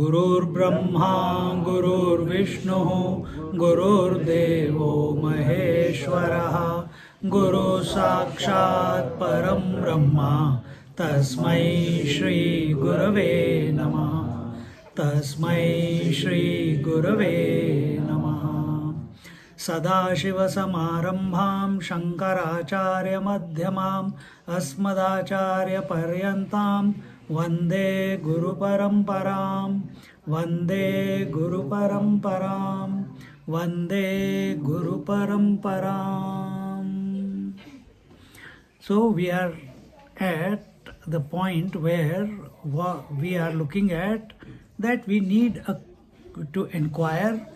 गुरुर्ब्रह्मा गुरुर्विष्णु गुरुर्देवो महेश्वरः गुरु साक्षात् परं ब्रह्मा तस्मै श्री गुरवे नमः तस्मै श्री गुरवे नमः सदाशिवसमारम्भां शङ्कराचार्यमध्यमाम् अस्मदाचार्यपर्यन्तां वन्दे गुरुपरम्परां वन्दे गुरुपरम्परां वन्दे गुरुपरम्परां. So we are at the point where we are looking at that we need to inquire,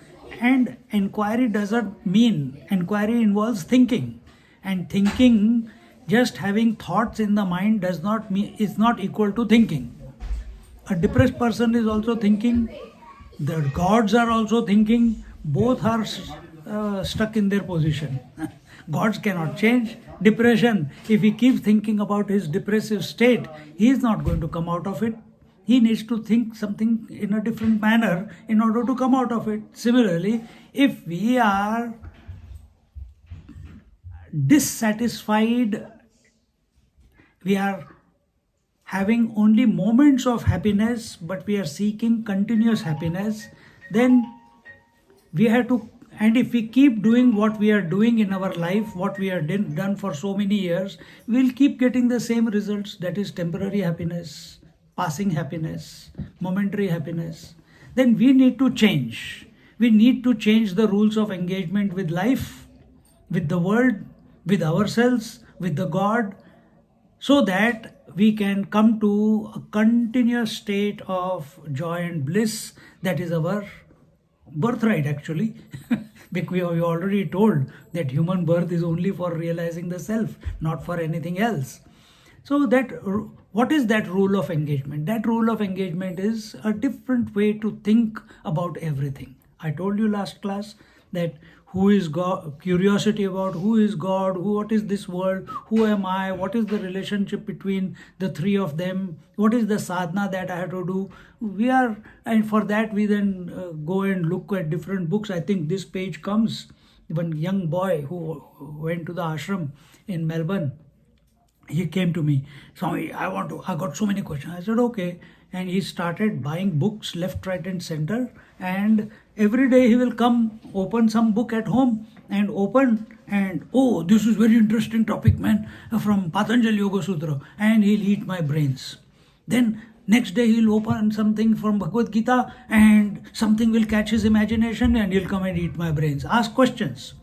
and inquiry doesn't mean, inquiry involves thinking, and thinking, just having thoughts in the mind does not mean, is not equal to thinking. A depressed person is also thinking, the gods are also thinking, both are stuck in their position. Gods cannot change. Depression, if he keeps thinking about his depressive state, he is not going to come out of it. He needs to think something in a different manner in order to come out of it. Similarly, if we are dissatisfied, we are having only moments of happiness, but we are seeking continuous happiness, then we have to, and if we keep doing what we are doing in our life, what we have done for so many years, we will keep getting the same results, that is temporary happiness, passing happiness, momentary happiness. Then we need to change. We need to change the rules of engagement with life, with the world, with ourselves, with the God, so that we can come to a continuous state of joy and bliss. That is our birthright, actually. Because we already told that human birth is only for realizing the self, not for anything else. So that, what is that rule of engagement? That rule of engagement is a different way to think about everything. I told you last class that who is God, curiosity about who is God, what is this world, who am I, what is the relationship between the three of them, what is the sadhana that I have to do. And for that we then go and look at different books. I think this page comes, one young boy who went to the ashram in Melbourne, he came to me, Swami, I got so many questions. I said, okay. And he started buying books left, right and center. And every day he will come, open some book at home and oh, this is very interesting topic, man, from Patanjali Yoga Sutra. And he'll eat my brains. Then next day he'll open something from Bhagavad Gita and something will catch his imagination and he'll come and eat my brains. Ask questions.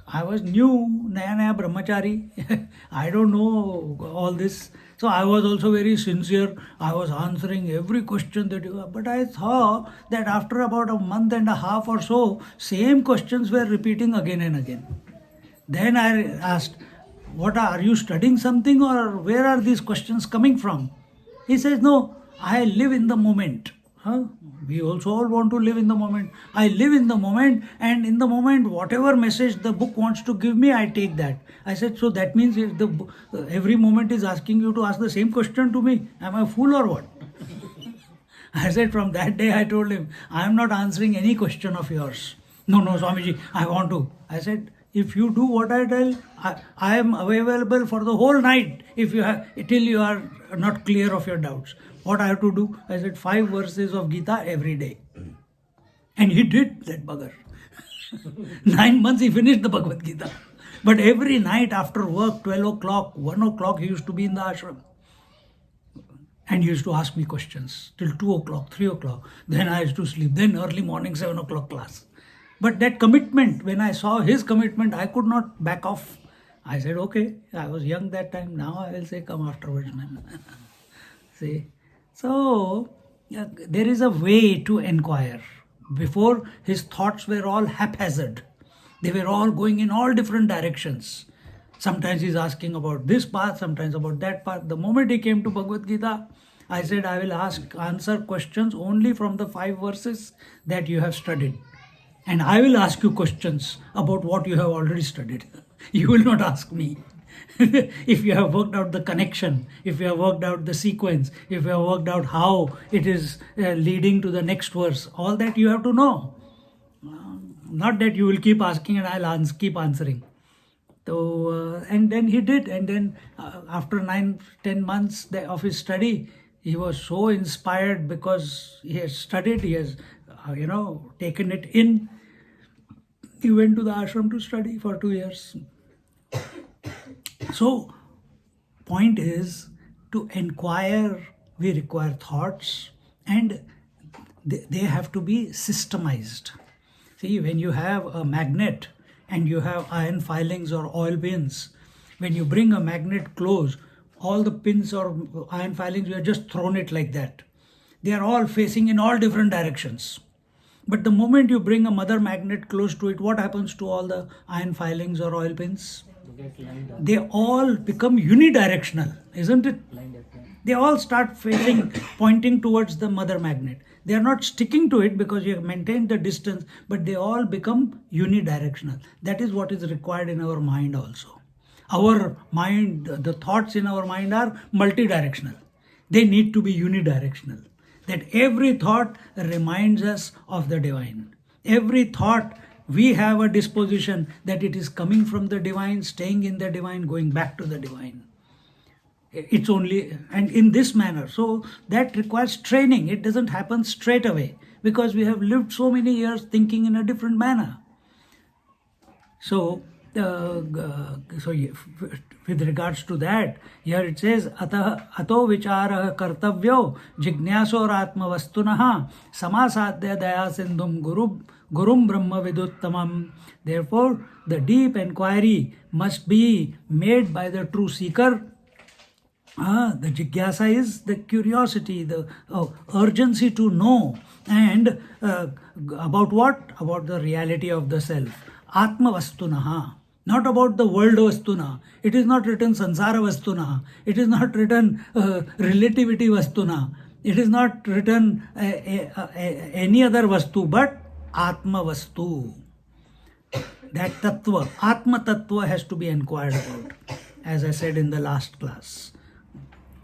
I was new, naya brahmachari. I don't know all this. So I was also very sincere. I was answering every question that you have. But I saw that after about a month and a half or so, same questions were repeating again and again. Then I asked, what are you studying something, or where are these questions coming from? He says, no, I live in the moment. We also all want to live in the moment. I live in the moment, and in the moment, whatever message the book wants to give me, I take that. I said, so that means if every moment is asking you to ask the same question to me, am I a fool or what? I said, from that day I told him, I am not answering any question of yours. No, Swamiji, I want to. I said, if you do what I tell, I am available for the whole night till you are not clear of your doubts. What I have to do? I said 5 verses of Gita every day. And he did, that bugger. 9 months he finished the Bhagavad Gita. But every night after work, 12 o'clock, 1 o'clock, he used to be in the ashram. And he used to ask me questions till 2 o'clock, 3 o'clock. Then I used to sleep. Then early morning, 7 o'clock class. But that commitment, when I saw his commitment, I could not back off. I said, okay, I was young that time. Now I will say, come afterwards, man. See? So, there is a way to inquire. Before, his thoughts were all haphazard. They were all going in all different directions. Sometimes he's asking about this path, sometimes about that path. The moment he came to Bhagavad Gita, I said, I will answer questions only from the 5 verses that you have studied. And I will ask you questions about what you have already studied. You will not ask me. If you have worked out the connection, if you have worked out the sequence, if you have worked out how it is leading to the next verse, all that you have to know. Not that you will keep asking and I'll keep answering. So, and then he did. And then after 9-10 months of his study, he was so inspired because he has studied, he has, taken it in. He went to the ashram to study for 2 years. So, point is, to inquire, we require thoughts, and they have to be systemized. See, when you have a magnet and you have iron filings or oil pins, when you bring a magnet close, all the pins or iron filings, you have just thrown it like that. They are all facing in all different directions. But the moment you bring a mother magnet close to it, what happens to all the iron filings or oil pins? They all become unidirectional, isn't it? They all start facing, pointing towards the mother magnet. They are not sticking to it because you have maintained the distance, but they all become unidirectional. That is what is required in our mind also. Our mind, the thoughts in our mind are multidirectional. They need to be unidirectional. That every thought reminds us of the divine. Every thought, we have a disposition that it is coming from the divine, staying in the divine, going back to the divine. It's only, and in this manner. So that requires training. It doesn't happen straight away because we have lived so many years thinking in a different manner. So, with regards to that, here it says, ato vichara kartavyo jignasor atmavastunaha samasadya daya sindhum gurum brahma viduttamam. Therefore, the deep inquiry must be made by the true seeker. The jigyasa is the curiosity, the urgency to know, and about what? About the reality of the self. Atmavastunaha. Not about the world vastuna. It is not written sansara vastuna. It is not written relativity vastuna. It is not written any other vastu, but atma vastu. That tattva, atma tattva has to be inquired about, as I said in the last class.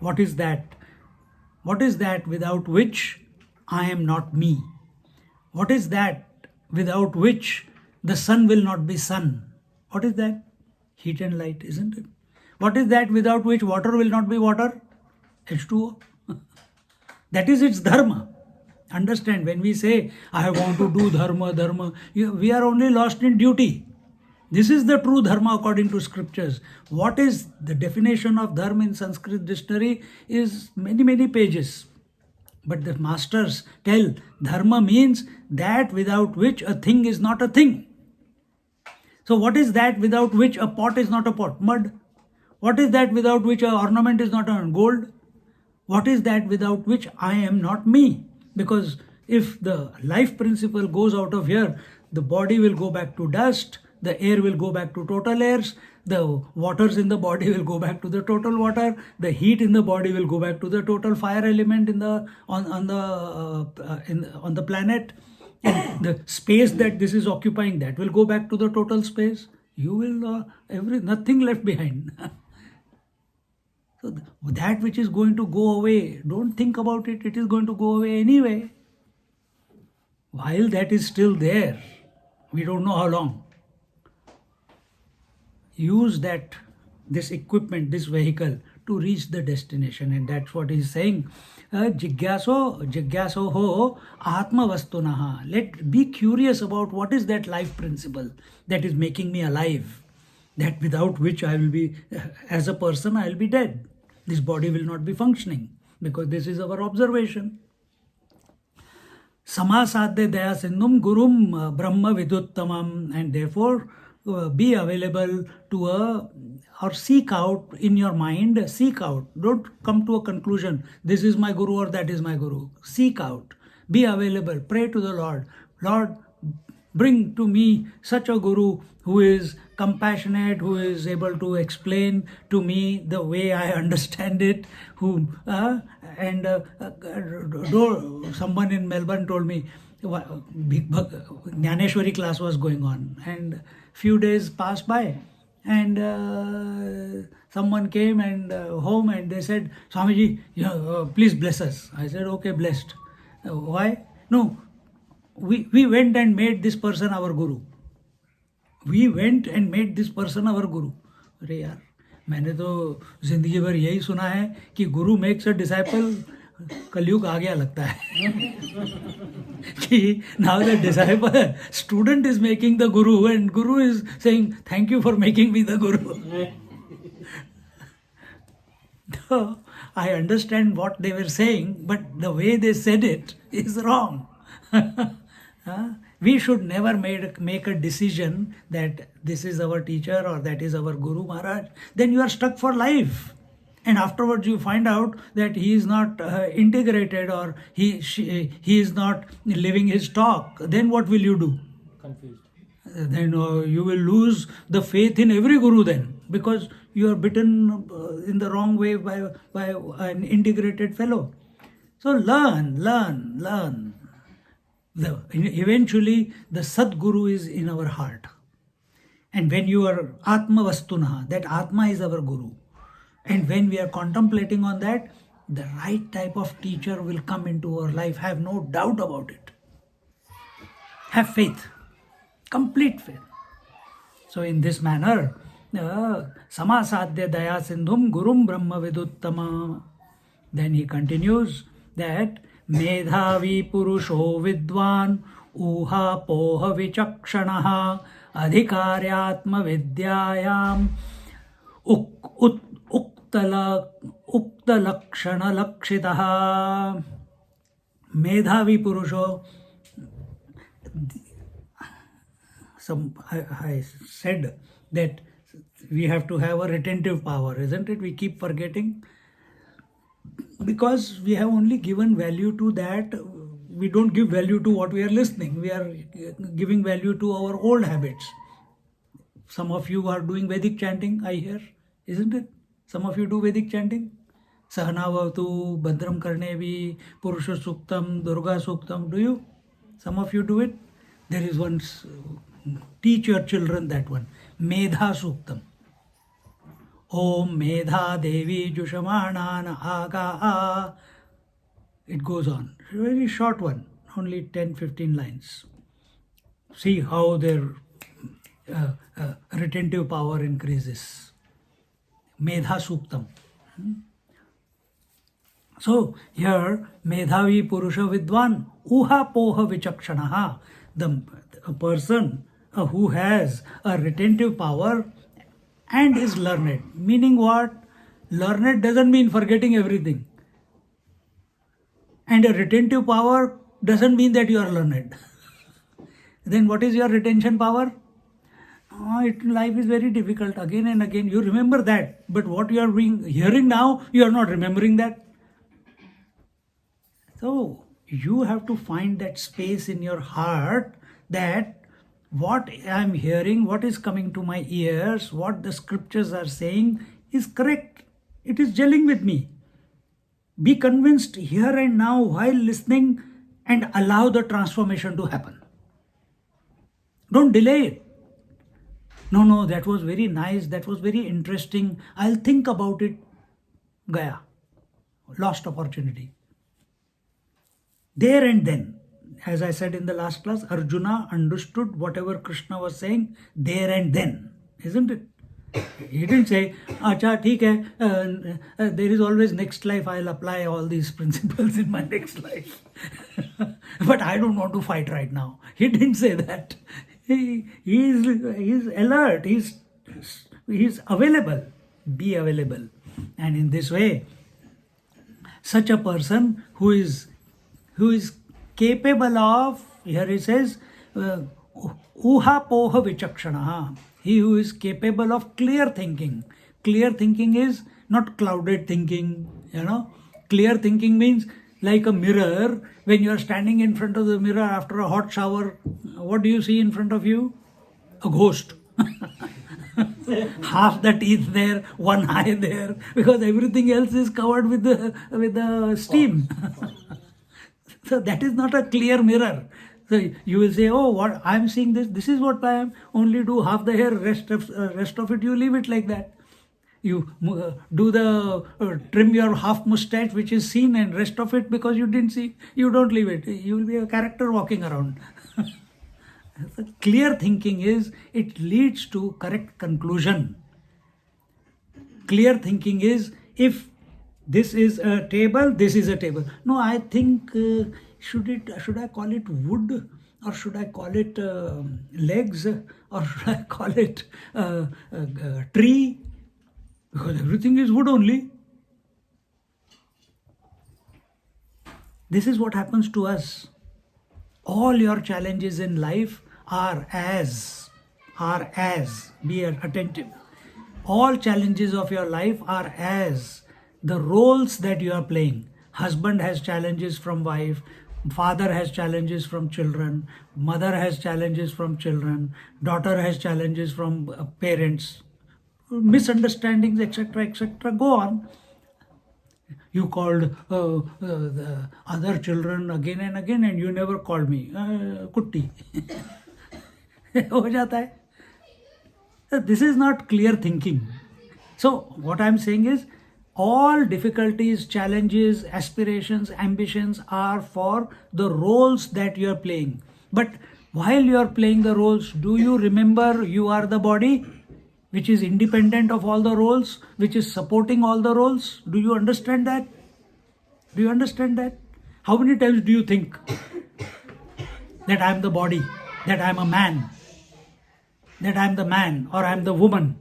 What is that? What is that without which I am not me? What is that without which the sun will not be sun? What is that? Heat and light, isn't it? What is that without which water will not be water? H2O. That is its dharma. Understand, when we say, I want to do dharma, we are only lost in duty. This is the true dharma according to scriptures. What is the definition of dharma in Sanskrit dictionary is many pages. But the masters tell dharma means that without which a thing is not a thing. So what is that without which a pot is not a pot? Mud. What is that without which an ornament is not on gold? What is that without which I am not me? Because if the life principle goes out of here, the body will go back to dust, the air will go back to total airs, the waters in the body will go back to the total water, the heat in the body will go back to the total fire element on the planet. And the space that this is occupying, that will go back to the total space. You will nothing left behind. So that which is going to go away, don't think about it. It is going to go away anyway. While that is still there, we don't know how long. Use this equipment, this vehicle, to reach the destination, and that's what he's saying. Jigyaso ho atma vastunaha. Let be curious about what is that life principle that is making me alive, that without which I will be, as a person, I will be dead. This body will not be functioning, because this is our observation. Samasadya daya sindhum gurum brahma viduttamam. And therefore, be available to or seek out in your mind, seek out. Don't come to a conclusion, this is my guru or that is my guru. Seek out, be available, pray to the Lord. Lord, bring to me such a guru who is compassionate, who is able to explain to me the way I understand it, someone in Melbourne told me, Jnaneshwari class was going on, and few days passed by, and someone came and home, and they said, Swamiji, please bless us. I said, okay, blessed. Why? No, we went and made this person our guru. We went and made this person our guru. अरे यार, मैंने तो जिंदगी भर यही सुना है कि गुरु मेक्स अ डिसाइपल. कलयुग आ गया लगता है कि now the disciple, student is making the guru, and guru is saying, thank you for making me the guru. So, I understand what they were saying, but the way they said it is wrong. We should never make a decision that this is our teacher or that is our Guru Maharaj. Then you are stuck for life. And afterwards you find out that he is not integrated, or he is not living his talk. Then what will you do? Confused. Then you will lose the faith in every Guru then, because you are bitten in the wrong way by an integrated fellow. So learn. Eventually the Sadguru is in our heart. And when you are Atma Vastunaha, that Atma is our Guru. And when we are contemplating on that, the right type of teacher will come into our life. Have no doubt about it. Have faith. Complete faith. So in this manner, Samasadya Daya Sindhum Gurum Brahma Viduttama. Then he continues that Medhavi Purusho Vidwan Uha Poha Vichakshanaha Adhikaryatma Vidyayam Uktalakshana Lakshitaha. Medhavi Purusho. I said that we have to have a retentive power, isn't it? We keep forgetting because we have only given value to that. We don't give value to what we are listening. We are giving value to our old habits. Some of you are doing Vedic chanting, I hear, isn't it? Some of you do Vedic chanting. Sahanavatu, Bhadram Karnevi, Purusha Suktam, Durga Suktam. Do you? Some of you do it. There is one, teach your children that one. Medha Suktam. Om Medha Devi Jushamanana Aga. It goes on. It's a very short one, only 10-15 lines. See how their retentive power increases. Medha Suktam. So here, Medhavi Purusha Vidwan, Uha Poha Vichakshanaha. A person who has a retentive power and is learned. Meaning what? Learned doesn't mean forgetting everything. And a retentive power doesn't mean that you are learned. Then what is your retention power? Life is very difficult. Again and again, you remember that. But what you are hearing now, you are not remembering that. So, you have to find that space in your heart that what I am hearing, what is coming to my ears, what the scriptures are saying is correct. It is gelling with me. Be convinced here and now while listening and allow the transformation to happen. Don't delay it. No, that was very nice, that was very interesting. I'll think about it. Gaya. Lost opportunity. There and then, as I said in the last class, Arjuna understood whatever Krishna was saying there and then, isn't it? He didn't say, Acha, theek hai, there is always next life, I'll apply all these principles in my next life. But I don't want to fight right now. He didn't say that. He is alert, he is available. Be available. And in this way, such a person who is capable of, here he says, Uha poha vichakshana. He who is capable of clear thinking. Clear thinking is not clouded thinking, Clear thinking means like a mirror. When you are standing in front of the mirror after a hot shower, what do you see in front of you? A ghost. Half the teeth there, one eye there, because everything else is covered with the steam. So that is not a clear mirror. So you will say, oh, what I am seeing this. This is what I am. Only do half the hair. Rest of it you leave it like that. You do the trim your half mustache, which is seen, and rest of it, because you didn't see, you don't leave it. You will be a character walking around. Clear thinking is, it leads to correct conclusion. Clear thinking is, if this is a table, this is a table. No, I think should I call it wood, or should I call it legs, or should I call it tree? Because everything is wood only. This is what happens to us. All your challenges in life are as, be attentive. All challenges of your life are as the roles that you are playing. Husband has challenges from wife, father has challenges from children, mother has challenges from children, daughter has challenges from parents, misunderstandings, etc., etc. Go on. You called the other children again and again, and you never called me. Kutti. हो जाता है. This is not clear thinking. So what I am saying is, all difficulties, challenges, aspirations, ambitions are for the roles that you are playing. But while you are playing the roles, do you remember you are the body, which is independent of all the roles, which is supporting all the roles? Do you understand that? Do you understand that? How many times do you think that I am the body, that I am a man, that I am the man or I am the woman?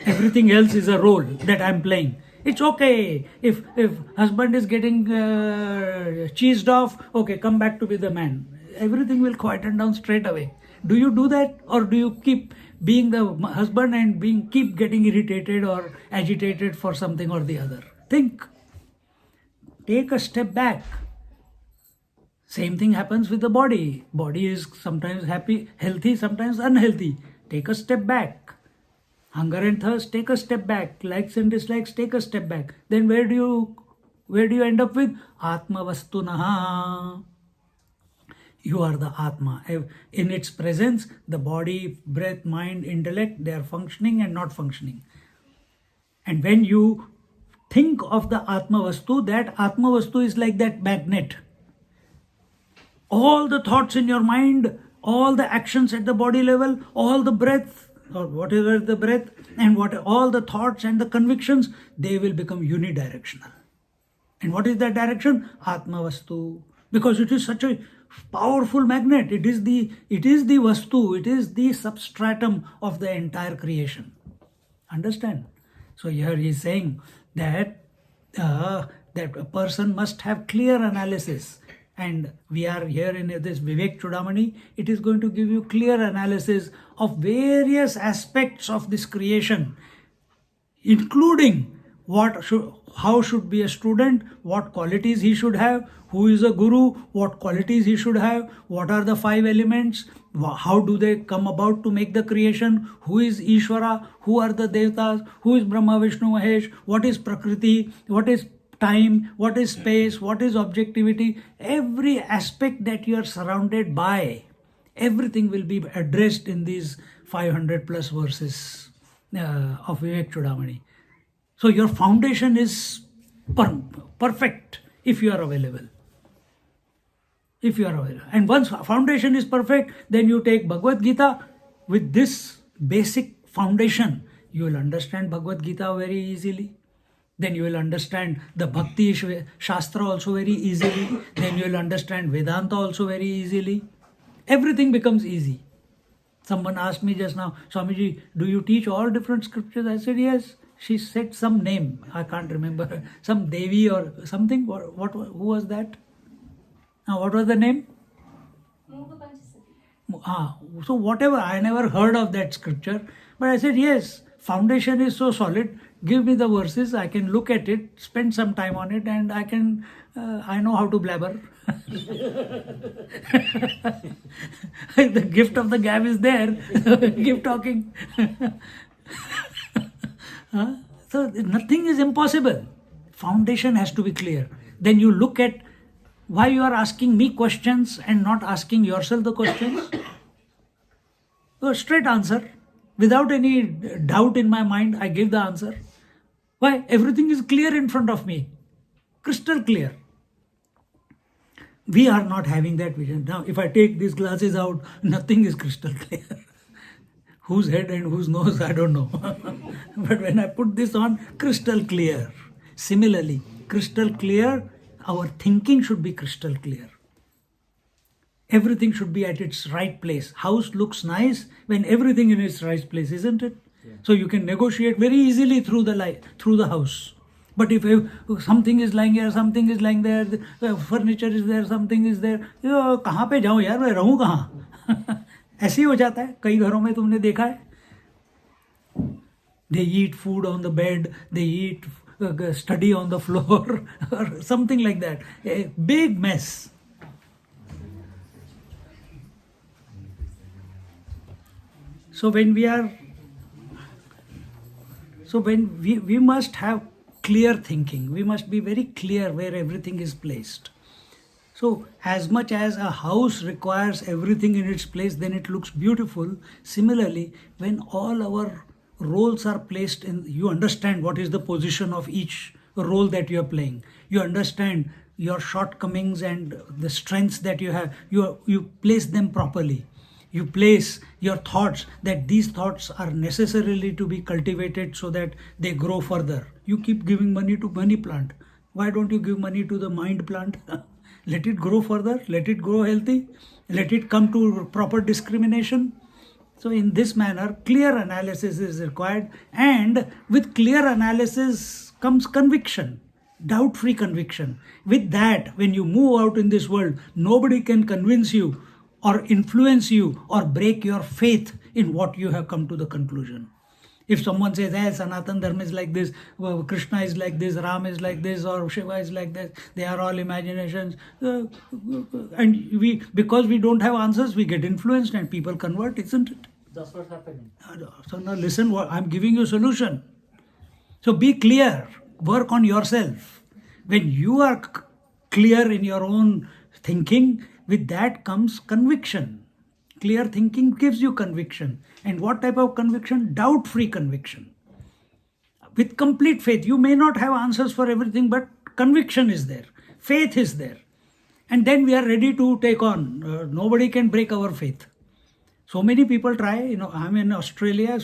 Everything else is a role that I am playing. It's okay if husband is getting cheesed off, okay, come back to be the man. Everything will quieten down straight away. Do you do that, or do you keep being the husband and keep getting irritated or agitated for something or the other? Think. Take a step back. Same thing happens with the body. Body is sometimes happy, healthy, sometimes unhealthy. Take a step back. Hunger and thirst, take a step back. Likes and dislikes, take a step back. Then where do you end up with? Atma vastunaha. You are the Atma. In its presence, the body, breath, mind, intellect, they are functioning and not functioning. And when you think of the Atma Vastu, that Atma Vastu is like that magnet. All the thoughts in your mind, all the actions at the body level, all the breath, or whatever the breath, and all the thoughts and the convictions, they will become unidirectional. And what is that direction? Atma Vastu. Because it is such a powerful magnet. It is the Vastu, it is the substratum of the entire creation. Understand? So here he is saying that that a person must have clear analysis. And we are here in this Vivekachudamani. It is going to give you clear analysis of various aspects of this creation, including how should be a student, what qualities he should have, who is a guru, what qualities he should have, what are the 5 elements, how do they come about to make the creation, who is Ishvara, who are the Devatas, who is Brahma, Vishnu, Mahesh, what is Prakriti, what is time, what is space, what is objectivity. Every aspect that you are surrounded by, everything will be addressed in these 500 plus verses of Vivekachudamani. So your foundation is perfect if you are available. If you are available. And once foundation is perfect, then you take Bhagavad Gita. With this basic foundation, you will understand Bhagavad Gita very easily. Then you will understand the Bhakti Shastra also very easily. Then you will understand Vedanta also very easily. Everything becomes easy. Someone asked me just now, Swamiji, do you teach all different scriptures? I said, yes. She said some name. I can't remember. Some Devi or something. Who was that? Now, what was the name? So whatever, I never heard of that scripture, but I said, yes, foundation is so solid. Give me the verses, I can look at it, spend some time on it, and I know how to blabber. The gift of the gab is there. Keep talking. So nothing is impossible. Foundation has to be clear. Then you look at why you are asking me questions and not asking yourself the questions. So straight answer. Without any doubt in my mind, I give the answer. Why? Everything is clear in front of me. Crystal clear. We are not having that vision. Now, if I take these glasses out, nothing is crystal clear. Whose head and whose nose, I don't know. But when I put this on, crystal clear. Similarly, crystal clear, our thinking should be crystal clear. Everything should be at its right place. House looks nice when everything in its right place, isn't it? Yeah. So you can negotiate very easily through the house. But if something is lying here, something is lying there, furniture is there, something is there, कहाँ पे जाऊँ यार, मैं रहूँ कहाँ? ऐसे ही हो जाता है. कई घरों में तुमने देखा है. They eat food on the bed, they eat study on the floor, or something like that. A big mess. So when we must have clear thinking, we must be very clear where everything is placed. So as much as a house requires everything in its place, then it looks beautiful. Similarly, when all our roles are placed in, you understand what is the position of each role that you are playing. You understand your shortcomings and the strengths that you have. You place them properly. You place your thoughts, that these thoughts are necessarily to be cultivated so that they grow further. You keep giving money to money plant. Why don't you give money to the mind plant? Let it grow further, let it grow healthy, let it come to proper discrimination. So in this manner, clear analysis is required, and with clear analysis comes conviction, doubt-free conviction. With that, when you move out in this world, nobody can convince you or influence you or break your faith in what you have come to the conclusion. If someone says, hey, Sanatan Dharma is like this, Krishna is like this, Ram is like this, or Shiva is like this, they are all imaginations. And because we don't have answers, we get influenced and people convert, isn't it? That's what's happening. So now listen, I'm giving you a solution. So be clear, work on yourself. When you are clear in your own thinking, with that comes conviction. Clear thinking gives you conviction. And what type of conviction? Doubt-free conviction. With complete faith. You may not have answers for everything, but conviction is there. Faith is there. And then we are ready to take on. Nobody can break our faith. So many people try, I'm in Australia,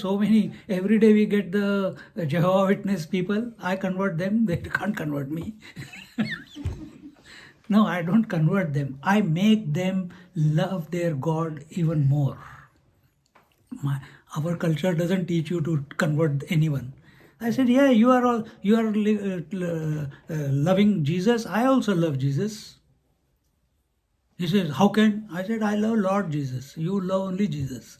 every day we get the Jehovah Witness people. I convert them, they can't convert me. No, I don't convert them. I make them love their God even more. Our culture doesn't teach you to convert anyone. I said, yeah, you are loving Jesus. I also love Jesus. He says, how can? I said, I love Lord Jesus. You love only Jesus.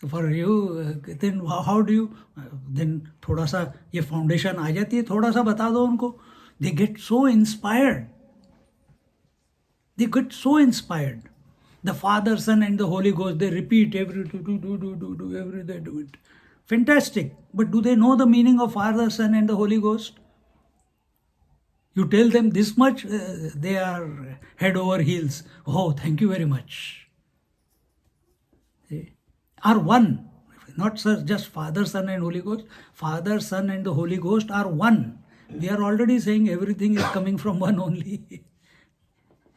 For you, then how do you? Then थोड़ा सा ये foundation आ जाती है, थोड़ा सा बता दो उनको. They get so inspired. They get so inspired. The Father, Son, and the Holy Ghost, they repeat every every day do it. Fantastic. But do they know the meaning of Father, Son, and the Holy Ghost? You tell them this much, they are head over heels. Oh, thank you very much. They are one. Not just Father, Son, and Holy Ghost. Father, Son, and the Holy Ghost are one. We are already saying everything is coming from one only.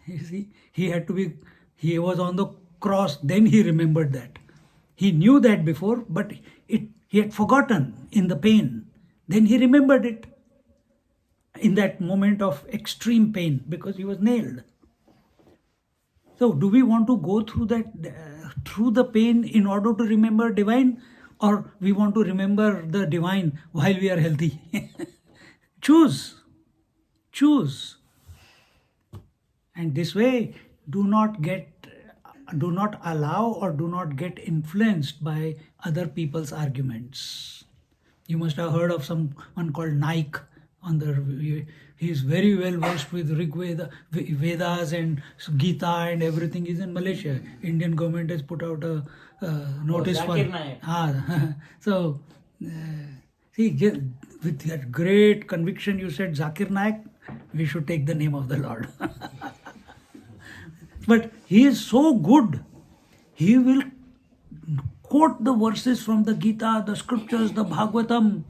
You see, he was on the cross, then he remembered that. He knew that before, but he had forgotten in the pain. Then he remembered it in that moment of extreme pain because he was nailed. So do we want to go through through the pain in order to remember divine, or we want to remember the divine while we are healthy? Choose. And this way, do not get do not allow or do not get influenced by other people's arguments. You must have heard of someone called Naik. He is very well versed with Rig Veda, Vedas and Gita and everything. He's in Malaysia. Indian government has put out a notice for him. So, see, with that great conviction you said Zakir Naik, we should take the name of the Lord. But he is so good. He will quote the verses from the Gita, the scriptures, the Bhagavatam,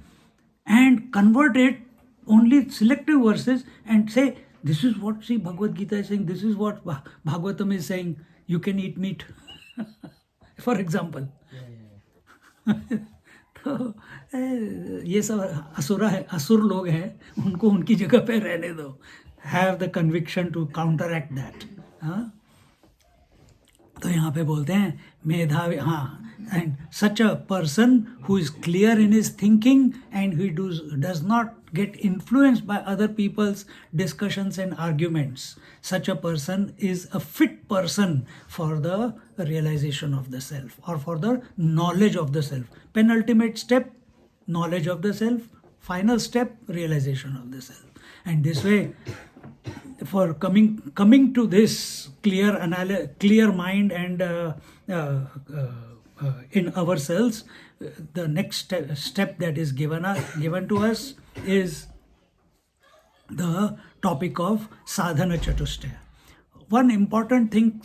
and convert it, only selective verses, and say, this is what Bhagavad Gita is saying, this is what Bhagavatam is saying, you can eat meat. For example. तो ये सब असुर लोग हैं, उनको उनकी जगह पे रहने दो. Have the conviction to counteract that. तो यहाँ पे बोलते हैं मेधावी, and such a person who is clear in his thinking and who does not get influenced by other people's discussions and arguments, such a person is a fit person for the realization of the self or for the knowledge of the self. Penultimate step, knowledge of the self. Final step, realization of the self. And this way, for coming to this clear mind and in ourselves, the next step that is given to us is the topic of sadhana chatustaya. One important thing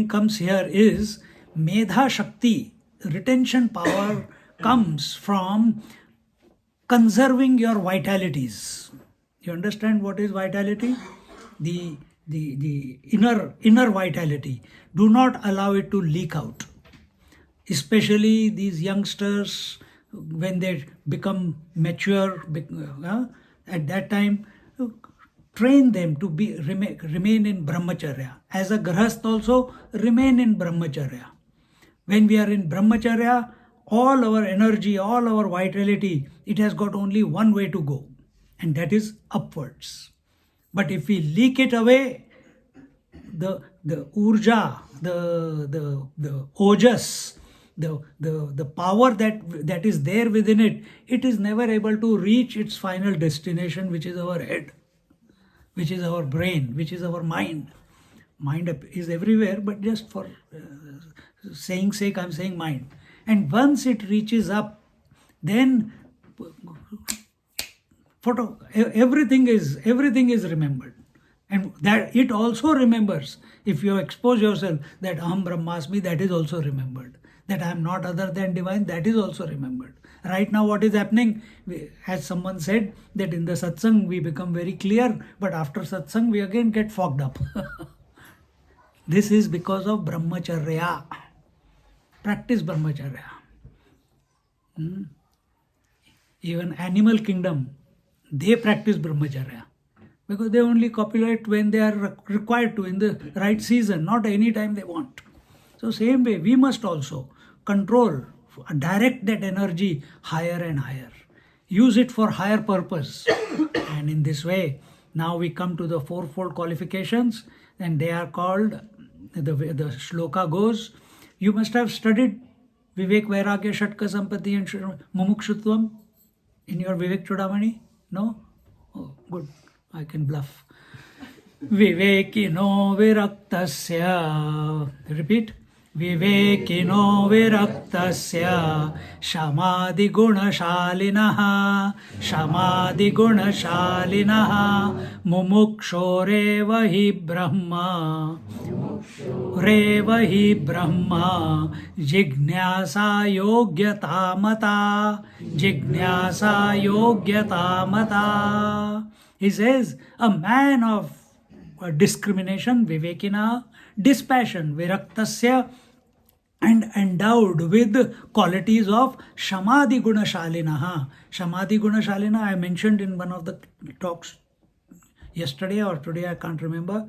comes here is medha shakti, retention power, comes from conserving your vitalities. You understand what is vitality? The inner vitality. Do not allow it to leak out. Especially these youngsters, when they become mature, at that time, train them to remain in brahmacharya. As a grahast also, remain in brahmacharya. When we are in brahmacharya, all our energy, all our vitality, it has got only one way to go, and that is upwards. But if we leak it away, the urja, the ojas, the power that is there within it, it is never able to reach its final destination, which is our head, which is our brain, which is our mind. Mind is everywhere, but just for saying sake, I'm saying mind. And once it reaches up, then everything is remembered. And that it also remembers. If you expose yourself that Aham Brahmasmi, that is also remembered. That I am not other than divine, that is also remembered. Right now what is happening, as someone said, that in the satsang we become very clear, but after satsang we again get fogged up. This is because of brahmacharya. Practice brahmacharya. Even animal kingdom, they practice brahmacharya. Because they only copulate when they are required to, in the right season, not any time they want. So same way, we must also control, direct that energy higher and higher. Use it for higher purpose. And in this way, now we come to the fourfold qualifications, and they are called, the shloka goes, you must have studied Vivek, Vairagya, Shatka, Sampati and Mumukshutvam in your Vivekachudamani? No? Oh, good. I can bluff. Vivekino viraktasya. Repeat. Vivekino viraktasya shamadhi gunashalinaha shamadhi gunashalinaha mumukshoreva hi brahma revahi brahma jignasa yogyata mata. He says, a man of discrimination, vivekina, dispassion, viraktasya, and endowed with qualities of shamadhi gunashalinaha. Shamadhi gunashalina, I mentioned in one of the talks yesterday or today, I can't remember.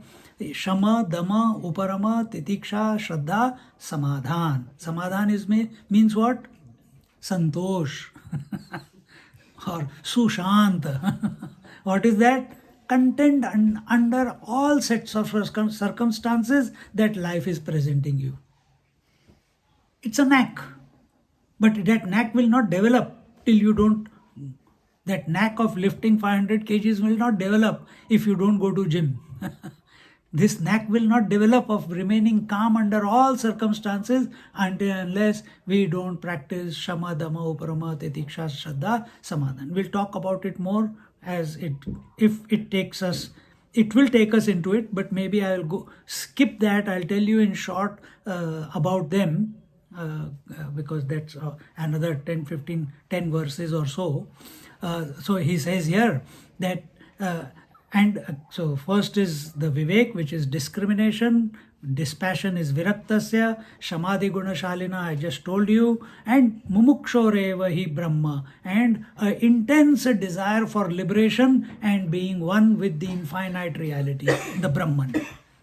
Shama, Dama, Uparama, Titiksha, Shraddha, Samadhan. Samadhan means what? Santosh or Sushant. What is that? content under all sets of circumstances that life is presenting you. It's a knack, but that knack will not develop till you don't. That knack of lifting 500 kgs will not develop if you don't go to gym. This knack will not develop of remaining calm under all circumstances until unless we don't practice Shama, Dama, Uparama, Titiksha, Shraddha, Samadhan. We'll talk about it more as if it takes us. It will take us into it, but maybe I'll go skip that. I'll tell you in short about them because that's another 10 verses or so. So he says here that so first is the Vivek, which is discrimination. Dispassion is viraktasya. Shamadhi gunashalina, I just told you. And mumukshoreva hi brahma. And an intense desire for liberation and being one with the infinite reality, the Brahman.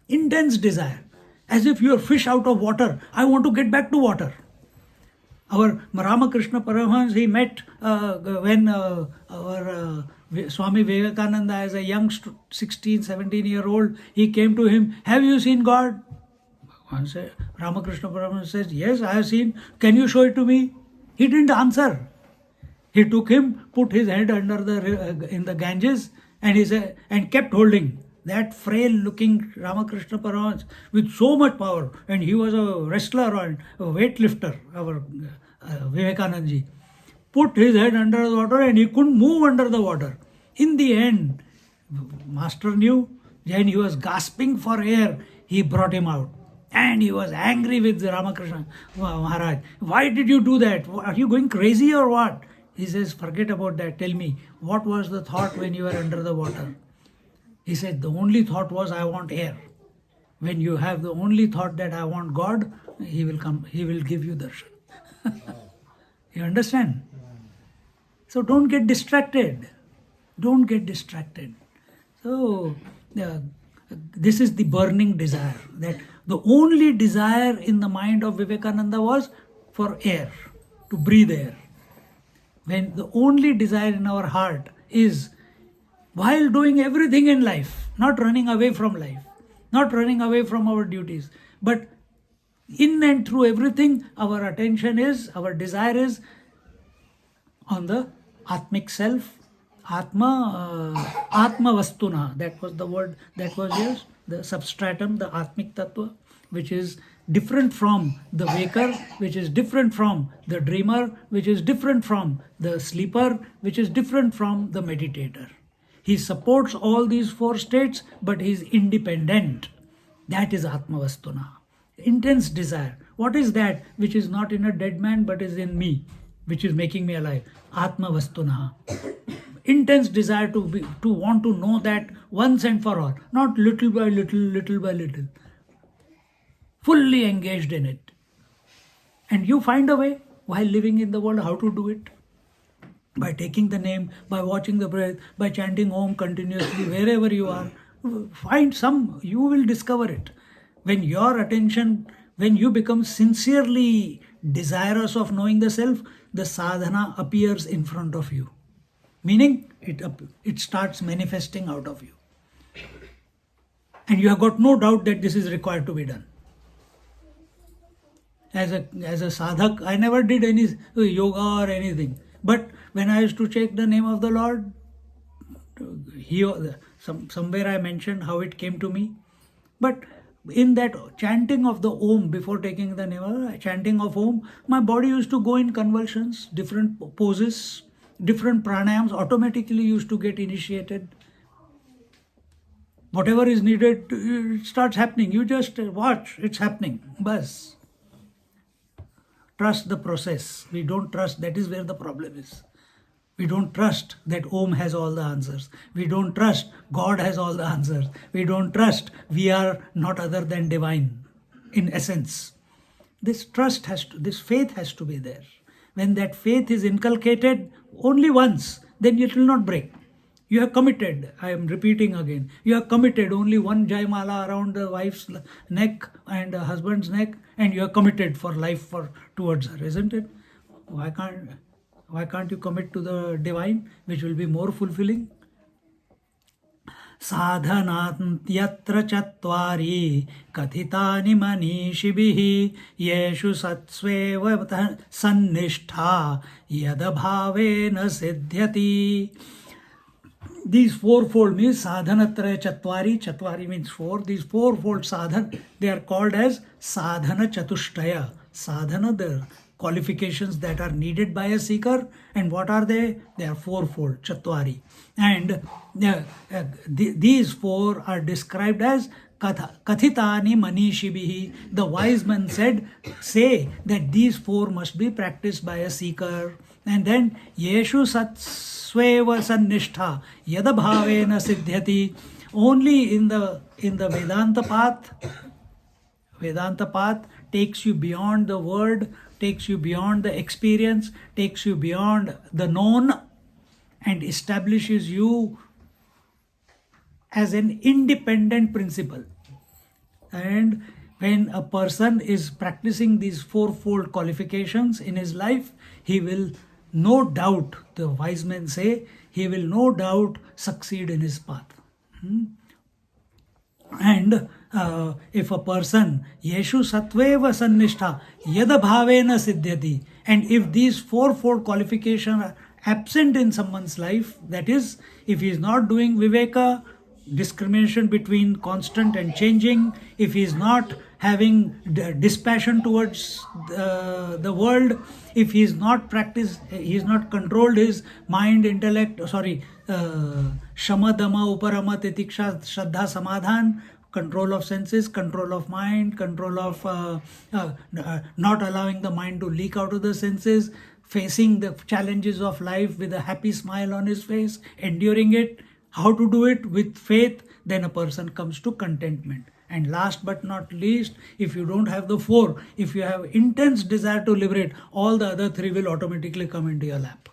Intense desire. As if you are fish out of water. I want to get back to water. Our Ramakrishna Paramahansa, he met when our Swami Vivekananda, as a young 16, 17-year-old, he came to him, have you seen God? Ramakrishna Paramahansa says, yes, I have seen. Can you show it to me? He didn't answer. He took him, put his head under in the Ganges, and he said, and kept holding that frail-looking Ramakrishna Paramahansa with so much power. And he was a wrestler and a weightlifter, our Vivekananda. Put his head under the water and he couldn't move under the water. In the end, Master knew, when he was gasping for air, he brought him out. And he was angry with Ramakrishna Maharaj. Why did you do that? Are you going crazy or what? He says, forget about that. Tell me, what was the thought when you were under the water? He said, the only thought was, I want air. When you have the only thought that I want God, he will come, he will give you darshan. You understand? So don't get distracted. Don't get distracted. So this is the burning desire. That the only desire in the mind of Vivekananda was for air, to breathe air. When the only desire in our heart is, while doing everything in life, not running away from life, not running away from our duties, but in and through everything, our attention is, our desire is on the Atmic self, Atma Vastuna. That was the word that was used, the substratum, the Atmic Tattva, which is different from the waker, which is different from the dreamer, which is different from the sleeper, which is different from the meditator. He supports all these four states, but he is independent. That is Atma Vastuna. Intense desire. What is that which is not in a dead man but is in me, which is making me alive? Atma Vastuna. Intense desire to want to know that once and for all, not little by little, little by little. Fully engaged in it. And you find a way while living in the world how to do it. By taking the name, by watching the breath, by chanting Om continuously, wherever you are. Find some, you will discover it. When your attention, when you become sincerely desirous of knowing the self, the sadhana appears in front of you. Meaning, it starts manifesting out of you. And you have got no doubt that this is required to be done. As a sadhak, I never did any yoga or anything. But when I used to take the name of the Lord, somewhere I mentioned how it came to me. But in that chanting of the Om before taking the name, chanting of Om, my body used to go in convulsions, different poses, different pranayams automatically used to get initiated. Whatever is needed, it starts happening. You just watch, it's happening. Bas. Trust the process. We don't trust. That is where the problem is. We don't trust that Om has all the answers. We don't trust God has all the answers. We don't trust we are not other than divine in essence. This trust this faith has to be there. When that faith is inculcated only once, then it will not break. You have committed, I am repeating again, you have committed only one Jaimala around the wife's neck and the husband's neck, and you are committed for life towards her, isn't it? Why can't you commit to the divine, which will be more fulfilling? साधनान्त्यत्र चत्वारि कथितानि मनीषिभिः येषु सत्स्वेव सन्निष्ठा यदभावेन सिद्ध्यति. These fourfold means sadhanatraya chatvari. Chatvari means four. These fourfold sadhana, they are called as sadhana chatushtaya. Sadhana, the qualifications that are needed by a seeker. And what are they? They are fourfold, chatvari. And these four are described as kathitani manishibihi. The wise men say that these four must be practiced by a seeker. And then yeshu satsveva sannishtha yadabhavena siddhyati. Only in the Vedanta path takes you beyond the word, takes you beyond the experience, takes you beyond the known, and establishes you as an independent principle. And when a person is practicing these fourfold qualifications in his life, he will no doubt, the wise men say, he will no doubt succeed in his path. And if a person, yeshu satveva sannishtha yadabhavena siddhyati, and if these fourfold qualifications are absent in someone's life, that is, if he is not doing viveka, discrimination between constant and changing, if he is not having dispassion towards the world, if he is not controlled his mind, intellect, shama, dama, uparama, titiksha, shraddha, samadhan, control of senses, control of mind, control of not allowing the mind to leak out of the senses, facing the challenges of life with a happy smile on his face, enduring it. How to do it? With faith. Then a person comes to contentment. And last but not least, if you don't have the four, if you have intense desire to liberate, all the other three will automatically come into your lap.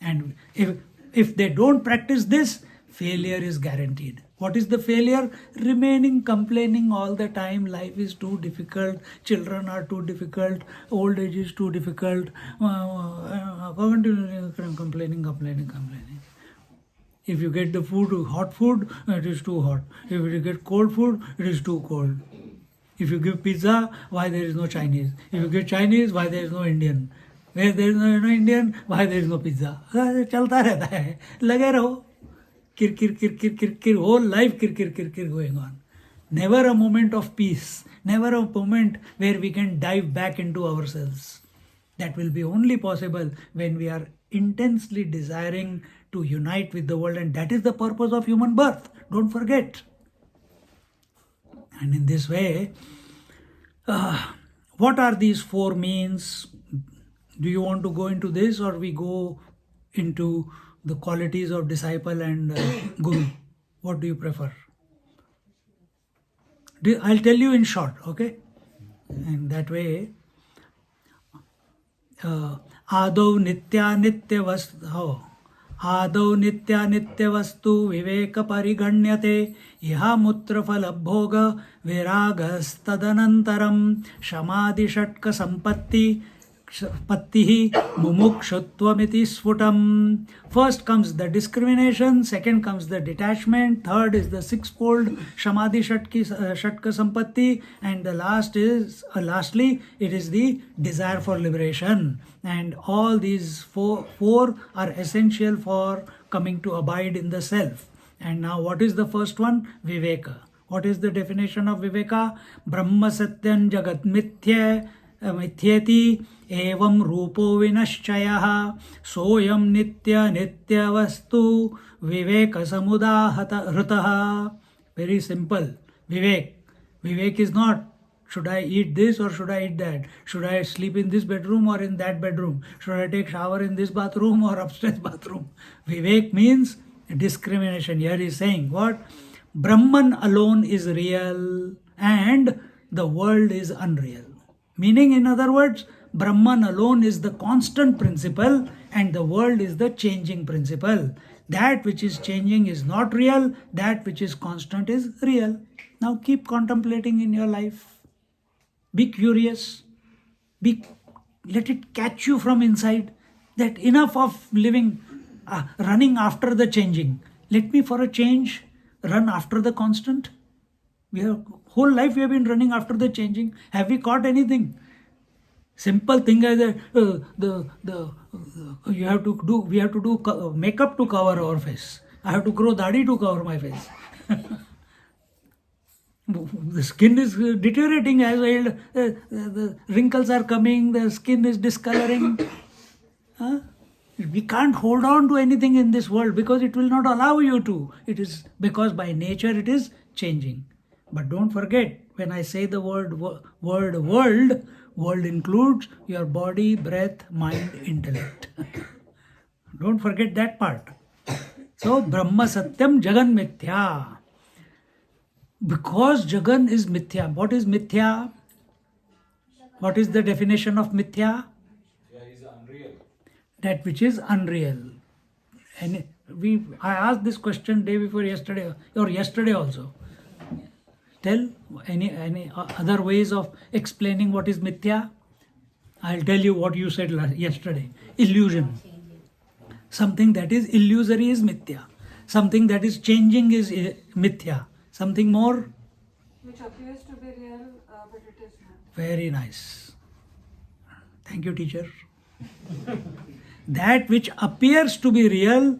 And if they don't practice this, failure is guaranteed. What is the failure? Remaining complaining all the time. Life is too difficult. Children are too difficult. Old age is too difficult. Complaining. If you get the food, hot food, it is too hot. If you get cold food, it is too cold. If you give pizza, why there is no Chinese? If you get Chinese, why there is no Indian? Where there is no Indian, why there is no pizza? चलता रहता है. लगे रहो. Kir, whole life kir going on. Never a moment of peace. Never a moment where we can dive back into ourselves. That will be only possible when we are intensely desiring to unite with the world, and that is the purpose of human birth. Don't forget. And in this way, what are these four means? Do you want to go into this, or we go into the qualities of disciple and guru? What do you prefer? I'll tell you in short, okay? And that way, आदौ नित्यानित्यवस्तु विवेक परिगण्यते इहा मूत्रफलभोग विरागस्तदनन्तरं शमादिषट्क पत्तिः मुमुक्षुत्वमिति स्फुटम्. First comes the discrimination, second comes the detachment, third is the sixfold shamadhi shatka sampatti, and the lastly it is the desire for liberation. And all these four are essential for coming to abide in the self. And now what is the first one? Viveka. What is the definition of Viveka? Brahma satyam jagat मिथ्येति एवं रूपो विनश्चयः सोयम नित्य वस्तु विवेक समुदाहृतः. Very simple. Vivek is not, should I eat this or should I eat that? Should I sleep in this bedroom or in that bedroom? Should I take shower in this bathroom or upstairs bathroom? Vivek means discrimination. Here he is saying what? Brahman alone is real and the world is unreal. Meaning, in other words, Brahman alone is the constant principle and the world is the changing principle. That which is changing is not real, that which is constant is real. Now keep contemplating in your life. Be curious. Let it catch you from inside. That enough of living, running after the changing. Let me for a change run after the constant? Whole life we have been running after the changing. Have we caught anything? Simple thing is that we have to do makeup to cover our face. I have to grow dadi to cover my face. The skin is deteriorating as well. The wrinkles are coming. The skin is discoloring. Huh? We can't hold on to anything in this world because it will not allow you to. It is because by nature it is changing. But don't forget, when I say the word world includes your body, breath, mind, intellect. Don't forget that part. So, Brahma Satyam Jagan Mithya. Because Jagan is Mithya. What is Mithya? What is the definition of Mithya? That which is unreal. And I asked this question day before yesterday or yesterday also. Tell any other ways of explaining what is mithya? I'll tell you what you said yesterday. Illusion. Something that is illusory is mithya. Something that is changing is mithya. Something more? Which appears to be real, but it is not. Very nice. Thank you, teacher. That which appears to be real,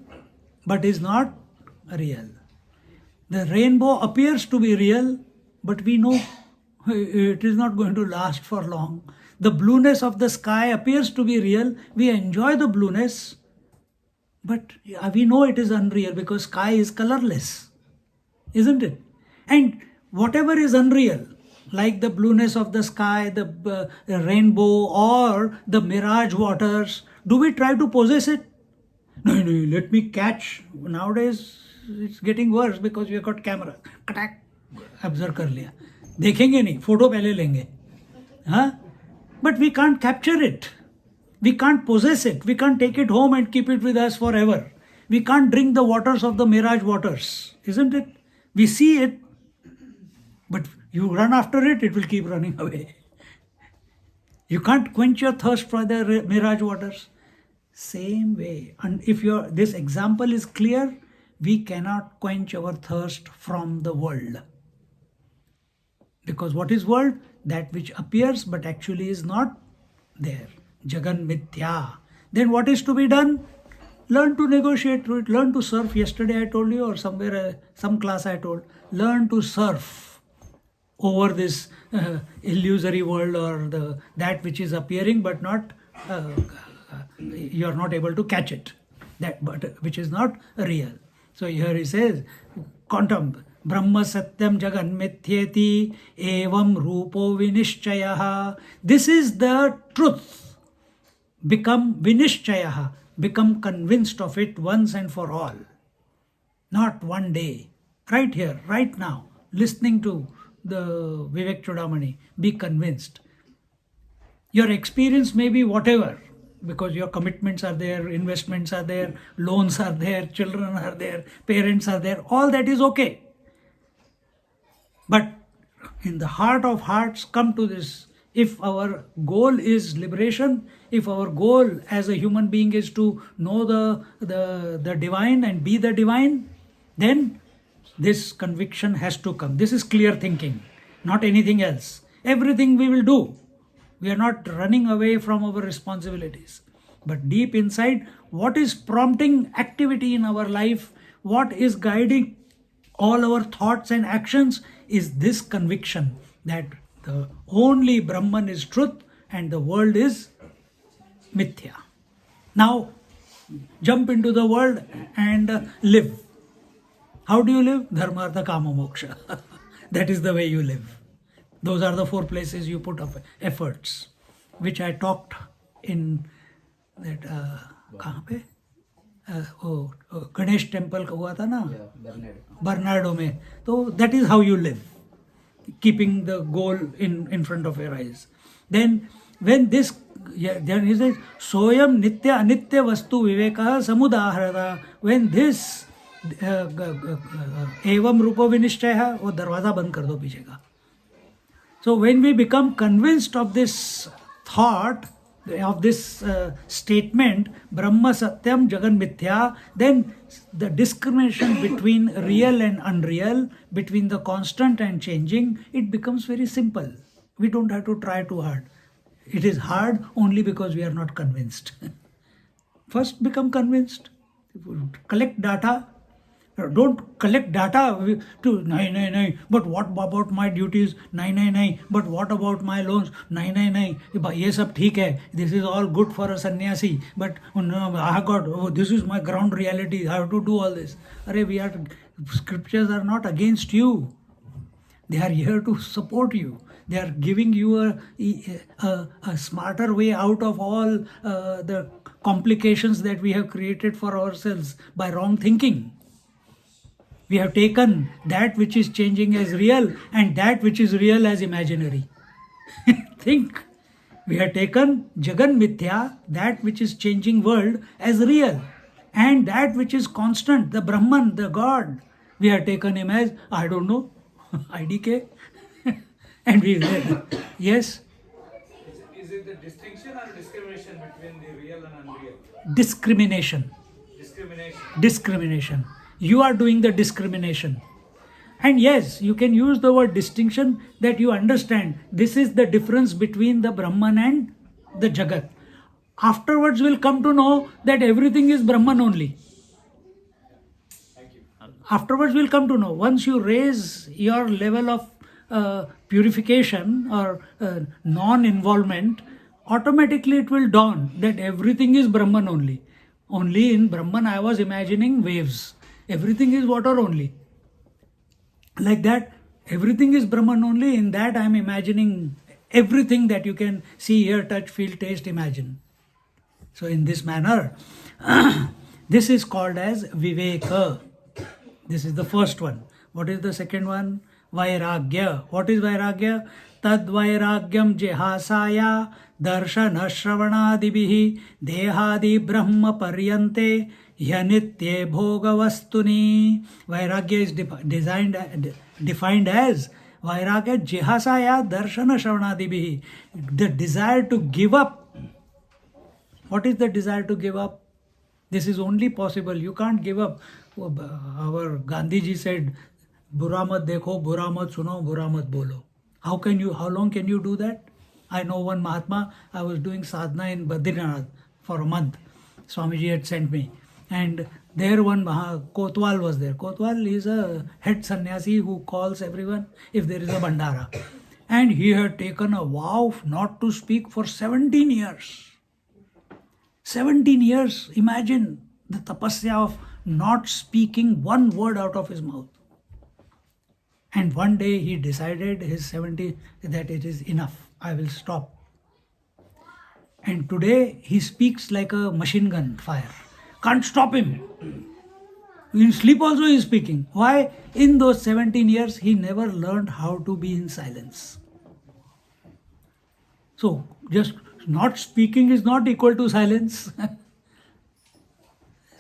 but is not real. The rainbow appears to be real, but we know it is not going to last for long. The blueness of the sky appears to be real. We enjoy the blueness, but we know it is unreal because sky is colorless, isn't it? And whatever is unreal, like the blueness of the sky, the rainbow, or the mirage waters, do we try to possess it? No, let me catch. Nowadays, it's getting worse because we have got camera. Katak, observe कर लिया. देखेंगे नहीं, photo पहले लेंगे. Huh? But we can't capture it. We can't possess it. We can't take it home and keep it with us forever. We can't drink the waters of the mirage waters, isn't it? We see it, but you run after it, it will keep running away. You can't quench your thirst for the mirage waters. Same way. And if this example is clear, we cannot quench our thirst from the world. Because what is world? That which appears but actually is not there. Jagan Mithya. Then what is to be done? Learn to negotiate with it. Learn to surf. Yesterday I told you, or somewhere, some class I told. Learn to surf over this illusory world, or that which is appearing but not, you are not able to catch it. But which is not real. So here he says, quantum, Brahma Satyam Jagan Mithyeti Evam Rupo Vinishchayaha. This is the truth. Become Vinishchayaha. Become convinced of it once and for all. Not one day. Right here, right now, listening to the Vivekachudamani. Be convinced. Your experience may be whatever, because your commitments are there, investments are there, loans are there, children are there, parents are there, all that is okay. But in the heart of hearts, come to this. If our goal is liberation, if our goal as a human being is to know the divine and be the divine, then this conviction has to come. This is clear thinking, not anything else. Everything we will do. We are not running away from our responsibilities. But deep inside, what is prompting activity in our life, what is guiding all our thoughts and actions, is this conviction that the only Brahman is truth and the world is mithya. Now, jump into the world and live. How do you live? Dharma, Artha, Kama, Moksha. That is the way you live. Those are the 4 places you put up efforts, which I talked in that, कहाँ पे? Ganesh temple का हुआ था ना, Bernardo में. So that is how you live, keeping the goal in front of your eyes. Then when this, then he says, soyam nitya anitya vastu viveka samudaharata. When this evam rupa vinishchaya, वो दरवाजा बंद कर दो पीछे का. So when we become convinced of this thought, of this statement, Brahma Satyam Jagan Mithya, then the discrimination between real and unreal, between the constant and changing, it becomes very simple. We don't have to try too hard. It is hard only because we are not convinced. First become convinced. Collect data. Don't collect data to 999. But what about my duties? 999. But what about my loans? 999. ये सब ठीक है. This is all good for a sannyasi. But I got, this is my ground reality. I have to do all this. Scriptures are not against you. They are here to support you. They are giving you a smarter way out of all the complications that we have created for ourselves by wrong thinking. We have taken that which is changing as real and that which is real as imaginary. Think. We have taken Jagan Mithya, that which is changing world, as real. And that which is constant, the Brahman, the God, we have taken him as, I don't know, IDK. And we, yes? Is it the distinction or discrimination between the real and unreal? Discrimination. Discrimination. You are doing the discrimination. And yes, you can use the word distinction, that you understand this is the difference between the Brahman and the Jagat. Afterwards, we'll come to know that everything is Brahman only. Thank you. Afterwards, we'll come to know. Once you raise your level of purification or non-involvement, automatically it will dawn that everything is Brahman only. Only in Brahman I was imagining waves. Everything is water only. Like that, everything is Brahman only. In that I am imagining everything that you can see, hear, touch, feel, taste, imagine. So in this manner, this is called as Viveka. This is the first one. What is the second one? Vairagya. What is Vairagya? Tad Vairagyam Jihasaya Darshana Shravanadibihi Dehadi Brahma Paryante Yanitye Bhogavastuni. Vairagya is defined as Vairagya Jihasaya Darshana Shravanadibihi. The desire to give up. What is the desire to give up? This is only possible. You can't give up. Our Gandhiji said, Bura mat dekho, bura mat suno, bura mat bolo. How long can you do that? I know one Mahatma, I was doing sadhana in Badrinath for a month. Swamiji had sent me. And there one Kotwal was there. Kotwal is a head sannyasi who calls everyone if there is a bandara. And he had taken a vow not to speak for 17 years. 17 years, imagine the tapasya of not speaking one word out of his mouth. And one day he decided his 70 that it is enough, I will stop. And today he speaks like a machine gun fire. Can't stop him. In sleep also he is speaking. Why? In those 17 years he never learned how to be in silence. So just not speaking is not equal to silence.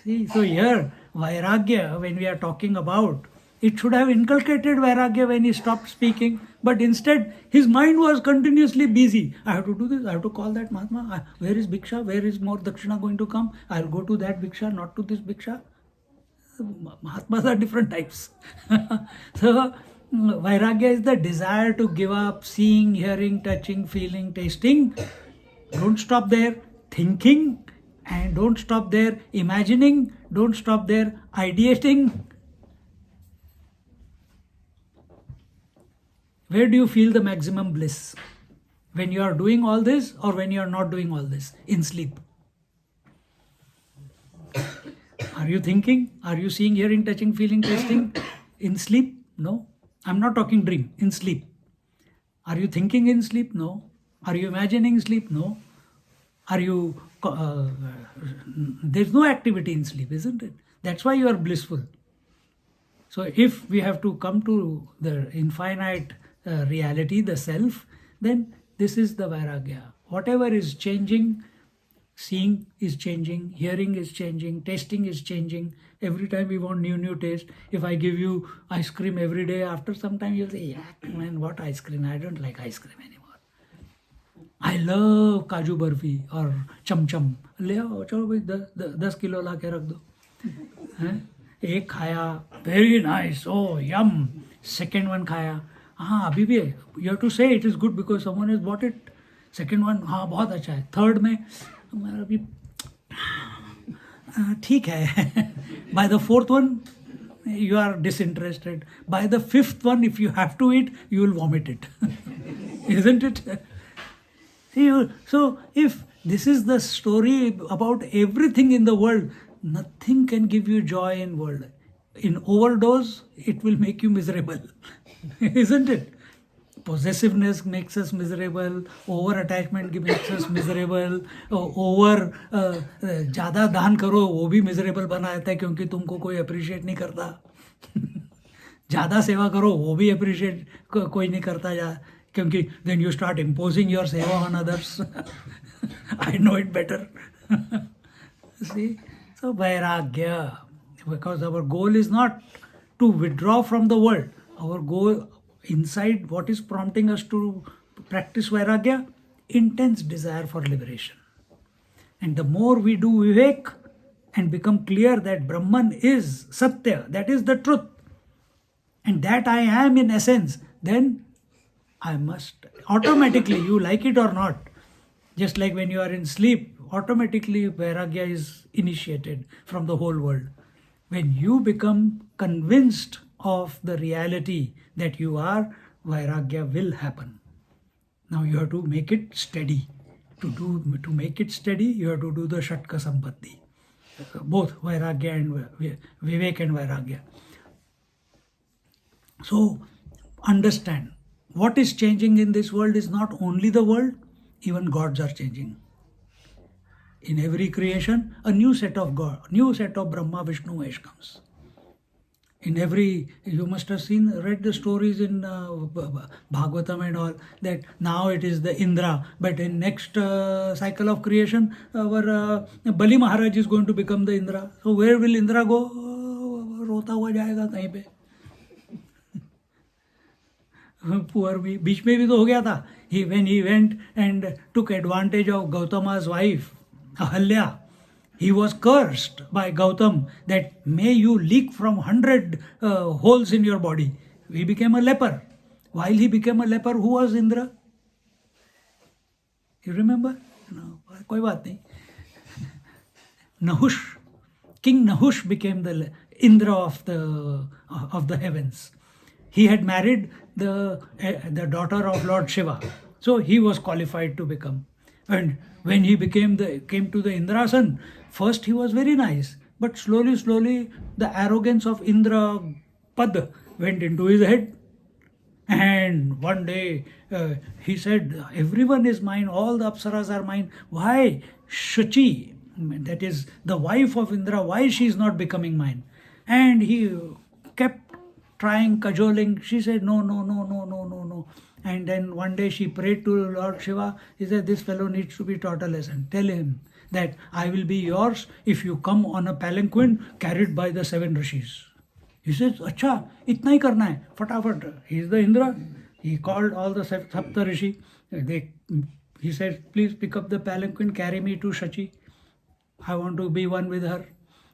See, so here Vairagya, when we are talking about, it should have inculcated Vairagya when he stopped speaking, but instead his mind was continuously busy. I have to do this, I have to call that Mahatma. Where is Bhiksha? Where is more Dakshina going to come? I'll go to that Bhiksha, not to this Bhiksha. Mahatmas are different types. So Vairagya is the desire to give up seeing, hearing, touching, feeling, tasting. Don't stop there thinking, and don't stop there imagining, don't stop there ideating. Where do you feel the maximum bliss? When you are doing all this or when you are not doing all this? In sleep. Are you thinking? Are you seeing, hearing, touching, feeling, tasting? In sleep? No. I'm not talking dream. In sleep. Are you thinking in sleep? No. Are you imagining sleep? No. Are you... there's no activity in sleep, isn't it? That's why you are blissful. So if we have to come to the infinite reality, the self, then this is the Vairagya. Whatever is changing, seeing is changing, hearing is changing, tasting is changing. Every time we want new taste. If I give you ice cream every day, after some time you'll say, yeah, man, what ice cream? I don't like ice cream anymore. I love काजू बर्फी और चमचम, ले आओ, चलो भाई 10 kilo ला के रख दो. हैं? एक खाया, वेरी नाइस, ओ यम. सेकेंड वन खाया, हाँ अभी भी है, यू हैव टू से it is good because someone has bought it. Second one, हाँ बहुत अच्छा है. थर्ड में हमारा अभी ठीक है. By the fourth one you are disinterested. By the fifth one, if you have to eat, you will vomit it. Isn't it? See, so if this is the story about everything in the world, nothing can give you joy in world. In overdose, it will make you miserable. Isn't it? Possessiveness makes us miserable. Over attachment makes us miserable. Over ज़्यादा दान करो वो भी miserable बनाता है क्योंकि तुमको कोई appreciate नहीं करता. ज़्यादा सेवा करो वो भी appreciate कोई नहीं करता क्योंकि then you start imposing your seva on others. I know it better. See, so Vairagya, because our goal is not to withdraw from the world. Our goal inside, what is prompting us to practice Vairagya? Intense desire for liberation. And the more we do Vivek and become clear that Brahman is Satya, that is the truth, and that I am in essence, then I must automatically, you like it or not, just like when you are in sleep, automatically Vairagya is initiated from the whole world. When you become convinced of the reality that you are, Vairagya will happen. Now you have to make it steady. To make it steady, you have to do the Shatka Sampatti. Both Vairagya and Vivek and Vairagya. So understand, what is changing in this world is not only the world, even gods are changing. In every creation, a new set of God, new set of Brahma, Vishnu, Mahesh comes. In every, you must have read the stories in Bhagavatam and all, that now it is the Indra, but in next cycle of creation, our Bali Maharaj is going to become the Indra. So where will Indra go? रोता हुआ जाएगा कहीं पे. Poor me. बीच में भी तो हो गया था. When he went and took advantage of Gautama's wife, Ahalya, he was cursed by Gautam that may you leak from 100 holes in your body. He became a leper. While he became a leper, who was Indra? You remember? No, कोई बात नहीं. Nahush, King Nahush became the Indra of the heavens. He had married the daughter of Lord Shiva, so he was qualified to become. And when he came to the Indrasan, first he was very nice, but slowly the arrogance of Indra Pad went into his head. And one day he said, everyone is mine, all the Apsaras are mine. Why Shachi, that is the wife of Indra, why she is not becoming mine? And he kept trying, cajoling. She said, no. And then one day she prayed to Lord Shiva. He said, this fellow needs to be taught a lesson. Tell him that I will be yours if you come on a palanquin carried by the 7 rishis. He says, Acha, itna hi karna hai, fatafat. He is the Indra. He called all the Sapta Rishi. He said, please pick up the palanquin, carry me to Shachi. I want to be one with her.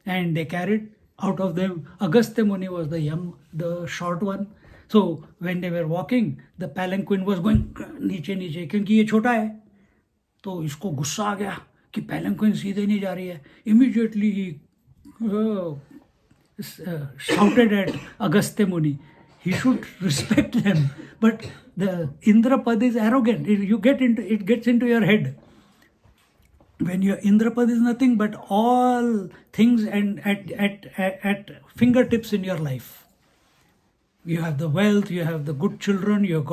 And they carried. Out of them, Agastya Muni was the short one. So when they were walking, the palanquin was going नीचे क्योंकि ये छोटा है. तो इसको गुस्सा आ गया कि palanquin सीधे नहीं जा रही है. Immediately he shouted at Agastya Muni. He should respect them, but the Indrapad is arrogant. It gets into your head. When your Indrapad is nothing but all things and at fingertips in your life. You have the wealth, you have the good children, you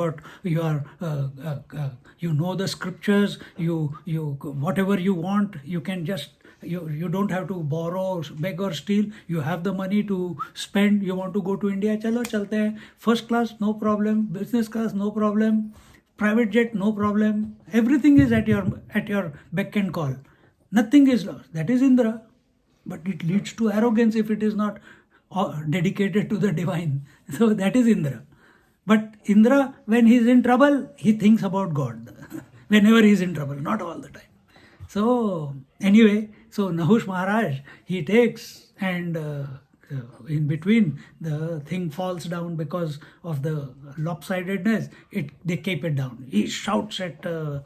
know the scriptures, you whatever you want, you can just, you don't have to borrow, beg or steal. You have the money to spend. You want to go to India, chalo chalte hain. First class, no problem. Business class, no problem. Private jet, no problem. Everything is at your beck and call. Nothing is lost. That is Indra. But it leads to arrogance if it is not dedicated to the divine. So that is Indra. But Indra, when he is in trouble, he thinks about God. whenever he's in trouble, not all the time. So anyway, so Nahush Maharaj, he takes and in between the thing falls down because of the lopsidedness, they keep it down. He shouts at the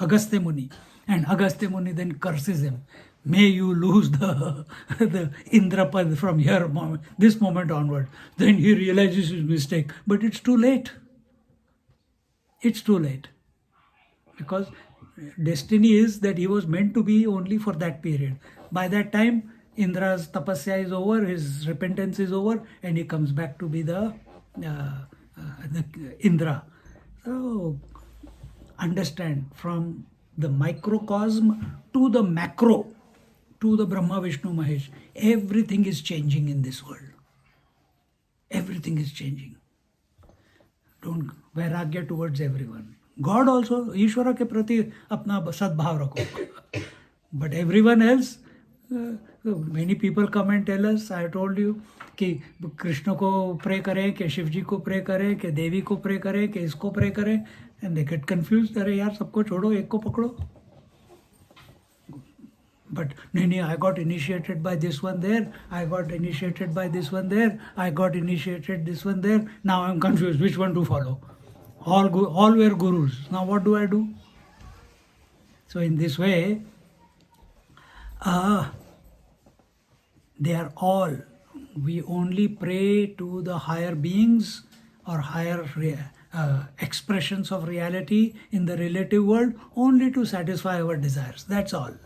Agastya Muni, and Agastya Muni then curses him. May you lose the Indrapad from here, this moment onward. Then he realizes his mistake, but it's too late. It's too late. Because destiny is that he was meant to be only for that period. By that time, Indra's tapasya is over, his repentance is over, and he comes back to be the Indra. So, understand, from the microcosm to the macro, to the Brahma, Vishnu, Mahesh, everything is changing in this world. Everything is changing. Don't Vairagya towards everyone. God also, Ishvara ke prati apna sadbhav rakho. But everyone else, many people come and tell us, I told you, कि कृष्ण को pray करें, कि शिव जी को pray करें, कि देवी को pray करें, कि इसको प्रे करें, and they get confused. अरे यार सबको छोड़ो, एक को पकड़ो. But no, I got initiated by this one there, I got initiated by this one there, I got initiated this one there. Now I'm confused which one to follow. All were gurus. Now what do I do? So in this way, they are all, we only pray to the higher beings or higher expressions of reality in the relative world only to satisfy our desires. That's all.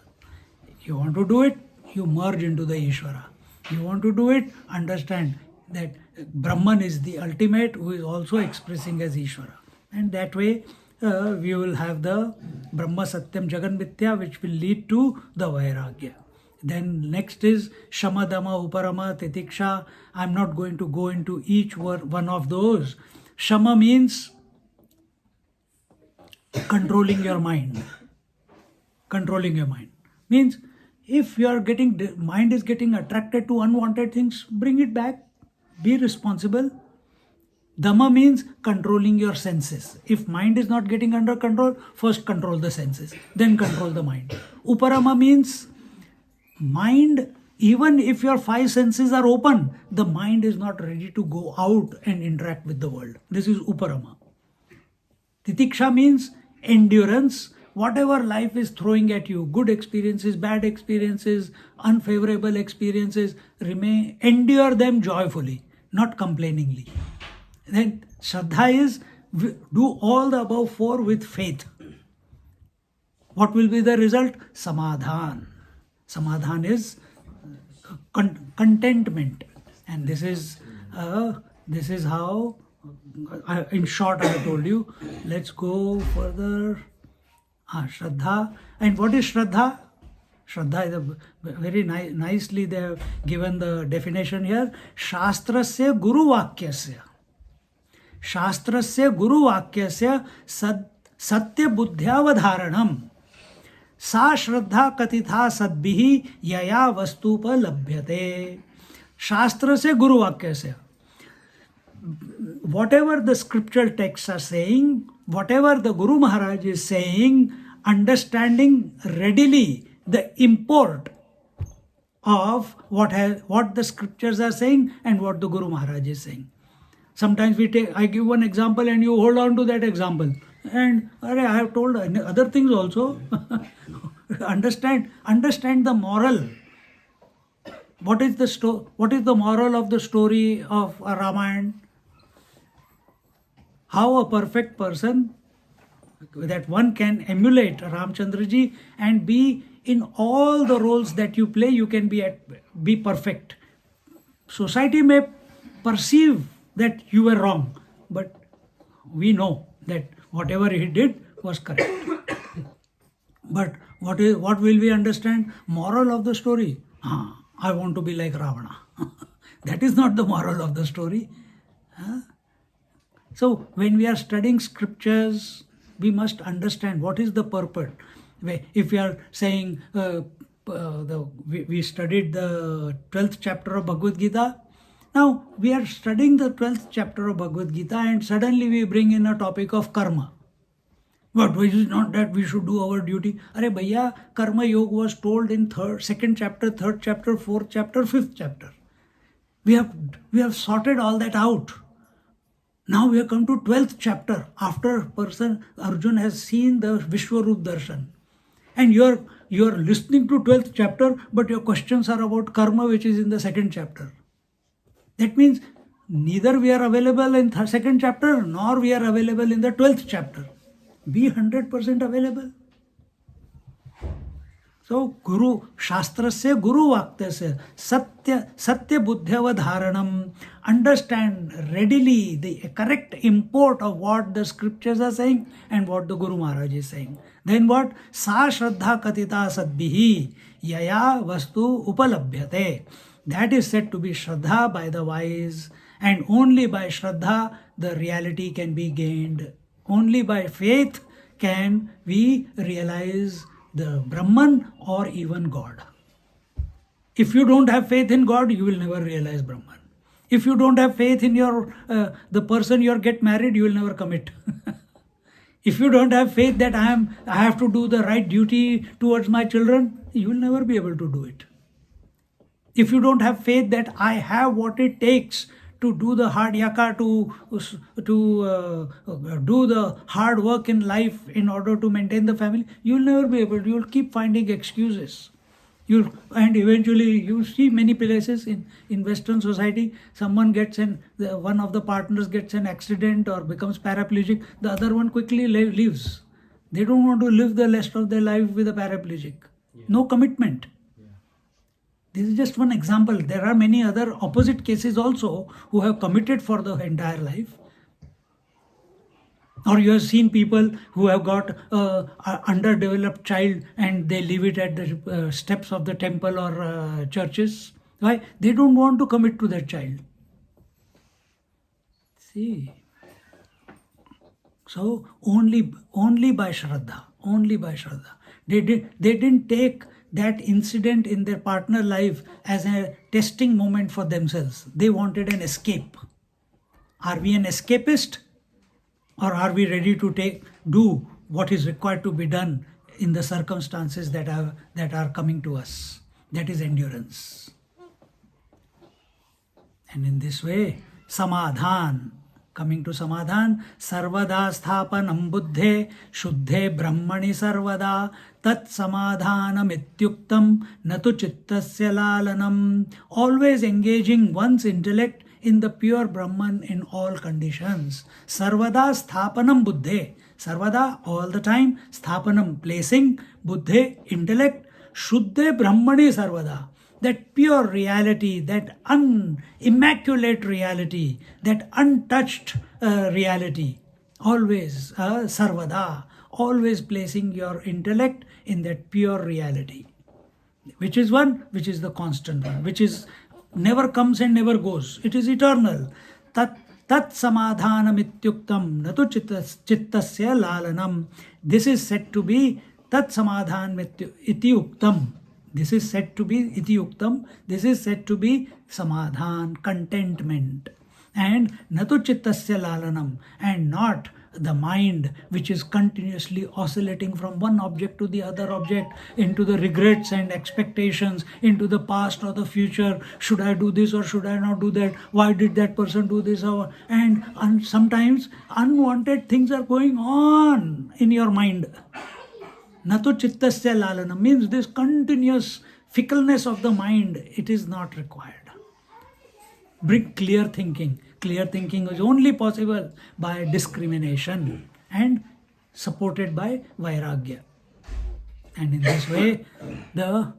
You want to do it, you merge into the Ishvara. You want to do it, understand that Brahman is the ultimate who is also expressing as Ishvara. And that way we will have the Brahma Satyam Jagan Mithya, which will lead to the Vairagya. Then next is Shamadama, Uparama, Titiksha. I'm not going to go into each one of those. Shama means controlling your mind. Controlling your mind means if you are mind is getting attracted to unwanted things, bring it back. Be responsible. Dhamma means controlling your senses. If mind is not getting under control, first control the senses, then control the mind. Uparama means mind, even if your five senses are open, the mind is not ready to go out and interact with the world. This is Uparama. Titiksha means endurance. Whatever life is throwing at you, good experiences, bad experiences, unfavorable experiences, endure them joyfully, not complainingly. Then Shraddha is do all the above four with faith. What will be the result? Samadhan. Samadhan is contentment. And this is how, in short, I told you. Let's go further. Shraddha. And what is Shraddha? Shraddha is very nicely they have given the definition here. Shastrasya Guru Vakyasya. Shastrasya Guru Vakyasya Satya Buddhyavadharanam. Sa Shraddha Katitha Sadbihi Yaya Vastupa Labhyate. Shastrasya Guru Vakyasya. Whatever the scriptural texts are saying, whatever the Guru Maharaj is saying, understanding readily the import of what the scriptures are saying and what the Guru Maharaj is saying. Sometimes I give one example and you hold on to that example. And I have told other things also. Understand the moral. What is the moral of the story of Ramayana? How a perfect person, that one can emulate Ramchandraji and be in all the roles that you play, you can be perfect. Society may perceive that you were wrong, but we know that whatever he did was correct. But what will we understand? Moral of the story. I want to be like Ravana. That is not the moral of the story. So when we are studying scriptures, we must understand what is the purport. If we are saying, we studied the 12th chapter of Bhagavad Gita. Now we are studying the 12th chapter of Bhagavad Gita and suddenly we bring in a topic of karma. But it is not that we should do our duty. Are bhaiya, Karma Yoga was told in second chapter, third chapter, fourth chapter, fifth chapter. We have sorted all that out. Now we have come to 12th chapter after person Arjun has seen the Vishwarup Darshan. And you are listening to 12th chapter, but your questions are about karma, which is in the second chapter. That means neither we are available in second chapter, nor we are available in the 12th chapter. Be 100% available. So, Guru, Shastrasya Guru Vaktasya, Satya Buddhyavadharanam, understand readily the correct import of what the scriptures are saying and what the Guru Maharaj is saying. Then what? Sa Shraddha Katita Sadbihi, Yaya Vastu Upalabhyate. That is said to be Shraddha by the wise, and only by Shraddha the reality can be gained. Only by faith can we realize the Brahman or even God. If you don't have faith in God, you will never realize Brahman. If you don't have faith in the person you get married, you will never commit. If you don't have faith that I have to do the right duty towards my children, you will never be able to do it. If you don't have faith that I have what it takes to do the hard yaka, to do the hard work in life in order to maintain the family, you'll never be able to. You'll keep finding excuses. And eventually you see many places in Western society, someone one of the partners gets an accident or becomes paraplegic, the other one quickly leaves. They don't want to live the rest of their life with a paraplegic. Yeah. No commitment. This is just one example. There are many other opposite cases also who have committed for the entire life. Or you have seen people who have got an underdeveloped child and they leave it at the steps of the temple or churches. Why? They don't want to commit to that child. See. So only by Shraddha. Only by Shraddha. They didn't take that incident in their partner life as a testing moment for themselves. They wanted an escape. Are we an escapist? Or are we ready to do what is required to be done in the circumstances that are coming to us? That is endurance. And in this way, samadhan, coming to samadhan, sarvada sthapanam buddhe, shuddhe brahmani sarvada, tat samadhanam ityuktam, natu chittasya lalanam, always engaging one's intellect in the pure Brahman in all conditions. Sarvada sthapanam buddhe, sarvada all the time, sthapanam placing, buddhe intellect, shuddhe brahmani sarvada, that pure reality, that immaculate reality, that untouched reality, always sarvada, always placing your intellect in that pure reality. Which is the constant one, which is never comes and never goes. It is eternal. Tat samadhanam ityuktam natu chittasya lalanam. This is said to be tat samadhanam ityuktam. This is said to be ityuktam. This is said to be samadhan, contentment. And natu chittasya lalanam, and not the mind which is continuously oscillating from one object to the other object, into the regrets and expectations, into the past or the future. Should I do this or should I not do that? Why did that person do this? And sometimes unwanted things are going on in your mind. Natu chittasya lalana means this continuous fickleness of the mind. It is not required. Bring clear thinking. Clear thinking is only possible by discrimination and supported by Vairagya. And in this way, the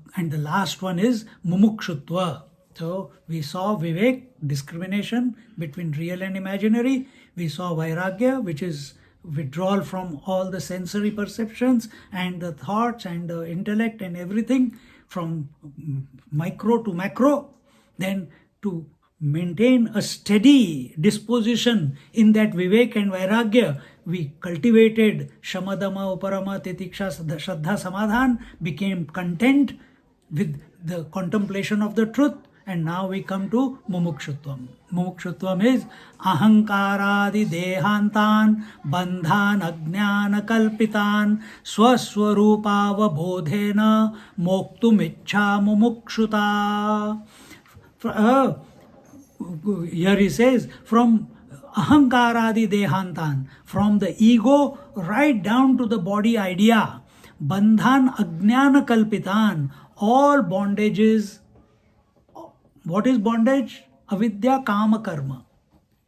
last one is mumukshutva. So we saw Vivek, discrimination between real and imaginary. We saw Vairagya, which is withdrawal from all the sensory perceptions and the thoughts and the intellect and everything, from micro to macro. Then to maintain a steady disposition in that Vivek and Vairagya, we cultivated Shamadama, Uparama, Titiksha, Shraddha, Samadhan, became content with the contemplation of the truth, And now we come to mumukshutvam. Mumukshutvam is ahankaradi dehantan bandhan ajnana kalpitan swaswarupavabodhena moktum ichha mumukshuta. Here he says, from ahankaradi dehantan, from the ego right down to the body idea, bandhan ajnana kalpitan, all bondages. What is bondage? Avidya kama karma.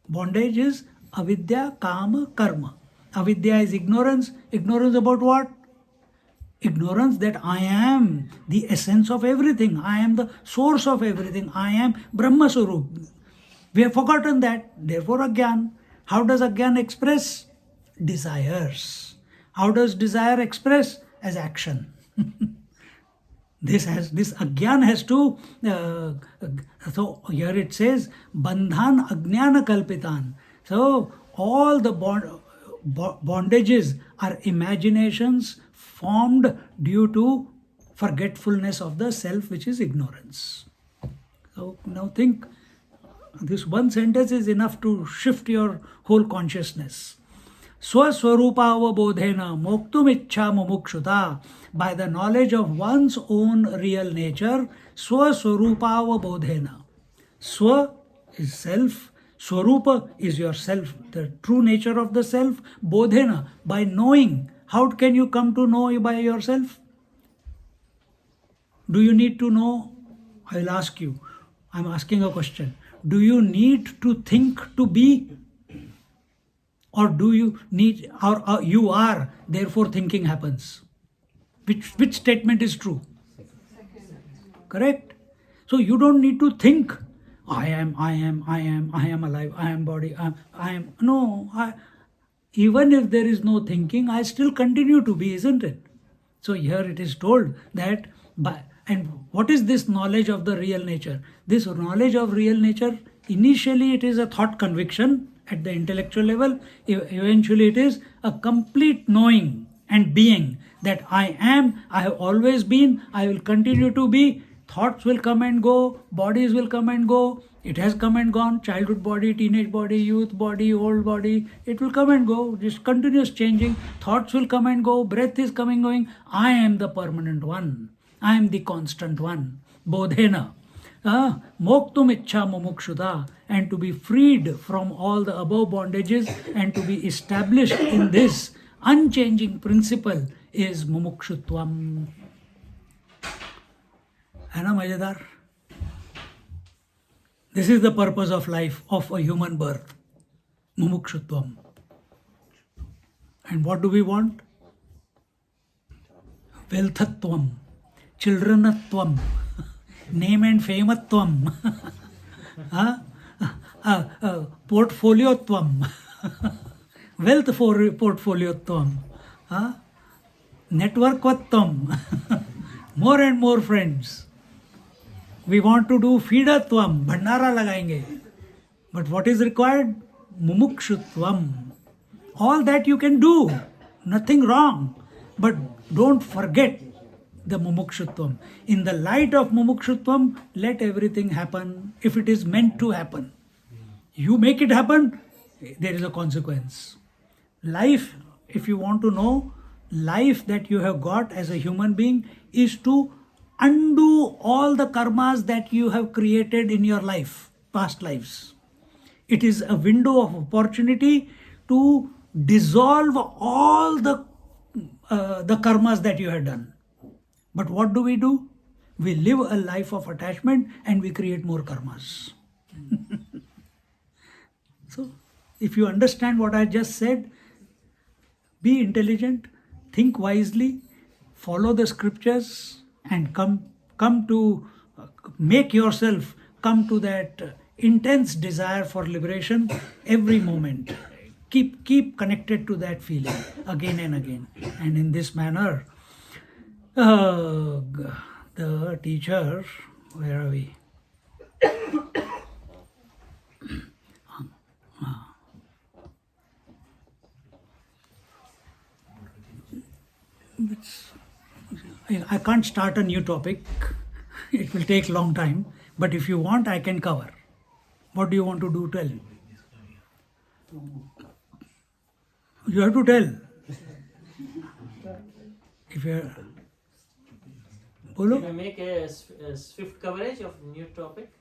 Bondage is avidya kama karma. Avidya is ignorance. Ignorance about what? Ignorance that I am the essence of everything. I am the source of everything. I am Brahma Swarup. We have forgotten that. Therefore, Agyan. How does Agyan express? Desires. How does desire express? As action. This Agyan has to. So here it says Bandhan Ajnana Kalpitan. So all the bondages are imaginations formed due to forgetfulness of the self, which is ignorance. So now think. This one sentence is enough to shift your whole consciousness. Swaswarupavabodhena moktum ichha mumukshuta. By the knowledge of one's own real nature, swaswarupavabodhena. Swa is self, swarupa is yourself, the true nature of the self. Bodhena, by knowing. How can you come to know by yourself? Do you need to know? I will ask you. I am asking a question. Do you need to think to be? Or do you need, or you are, therefore thinking happens? Which statement is true? Correct? So you don't need to think, I am alive, I am body, I am. No, even if there is no thinking, I still continue to be, isn't it? So here it is told that and what is this knowledge of the real nature? This knowledge of real nature, initially it is a thought conviction at the intellectual level. Eventually it is a complete knowing and being that I am, I have always been, I will continue to be. Thoughts will come and go, bodies will come and go. It has come and gone, childhood body, teenage body, youth body, old body. It will come and go, just continuous changing. Thoughts will come and go, breath is coming, going. I am the permanent one. I am the constant one. Bodhena. Moktum ichha mumukshuta. And to be freed from all the above bondages and to be established in this unchanging principle is mumukshutvam. है ना मजेदार? This is the purpose of life, of a human birth. Mumukshutvam. And what do we want? Wealthatvam, childrenatvam, name and fameatvam, portfoliotvam, wealth portfoliotvam, networkvatvam, more and more friends. We want to do feedatvam, bhandara lagayenge. But what is required? Mumukshutvam. All that you can do, nothing wrong. But don't forget the mumukshutvam. In the light of mumukshutvam, let everything happen if it is meant to happen. You make it happen, there is a consequence. Life, if you want to know, life that you have got as a human being is to undo all the karmas that you have created in your life, past lives. It is a window of opportunity to dissolve all the karmas that you have done. But what do? We live a life of attachment and we create more karmas. So, if you understand what I just said, be intelligent, think wisely, follow the scriptures, and come to make yourself come to that intense desire for liberation every moment. Keep connected to that feeling again and again. And in this manner, the teacher, where are we? I can't start a new topic. It will take a long time. But if you want, I can cover. What do you want to do? Tell. You have to tell. If you are... Bolo? Can we make a swift coverage of new topic?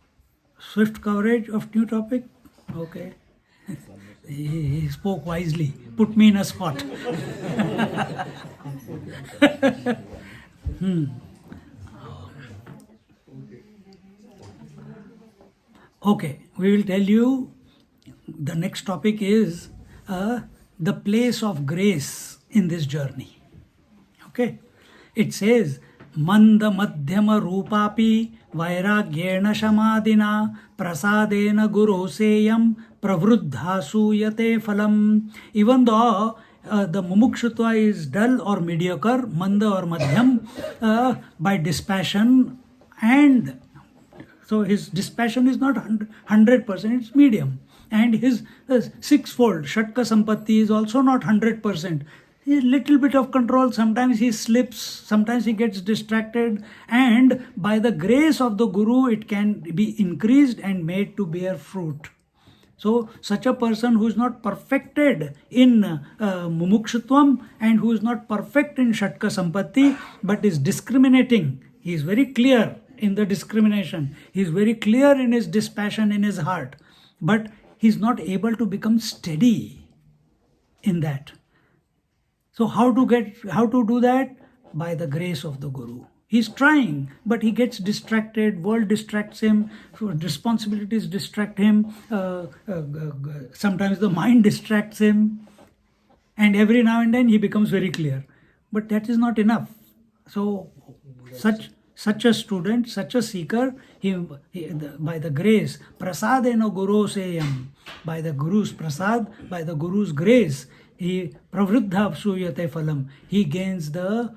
Swift coverage of new topic? Okay. He spoke wisely. Put me in a spot. Okay, we will tell you the next topic is the place of grace in this journey. Okay, it says Manda Madhyama Rupapi Vairagyena Shamadina Prasadena Guru Seyam Pravruddha Suyate Phalam. Even though the mumukshutva is dull or mediocre, manda or madhyam, by dispassion, and so his dispassion is not 100%, it's medium. And his sixfold, Shatka Sampatti, is also not 100%. A little bit of control, sometimes he slips, sometimes he gets distracted, and by the grace of the Guru, it can be increased and made to bear fruit. So, such a person who is not perfected in mumukshutvam and who is not perfect in Shatka Sampatti, but is discriminating, he is very clear in the discrimination, he is very clear in his dispassion in his heart, but he is not able to become steady in that. So how to do that? By the grace of the Guru. He's trying, but he gets distracted, world distracts him, responsibilities distract him, sometimes the mind distracts him, and every now and then he becomes very clear. But that is not enough. So such a student, such a seeker, he by the grace, prasadena guru seyam, by the Guru's prasad, by the Guru's grace, he pravruddha suyate phalam, he gains the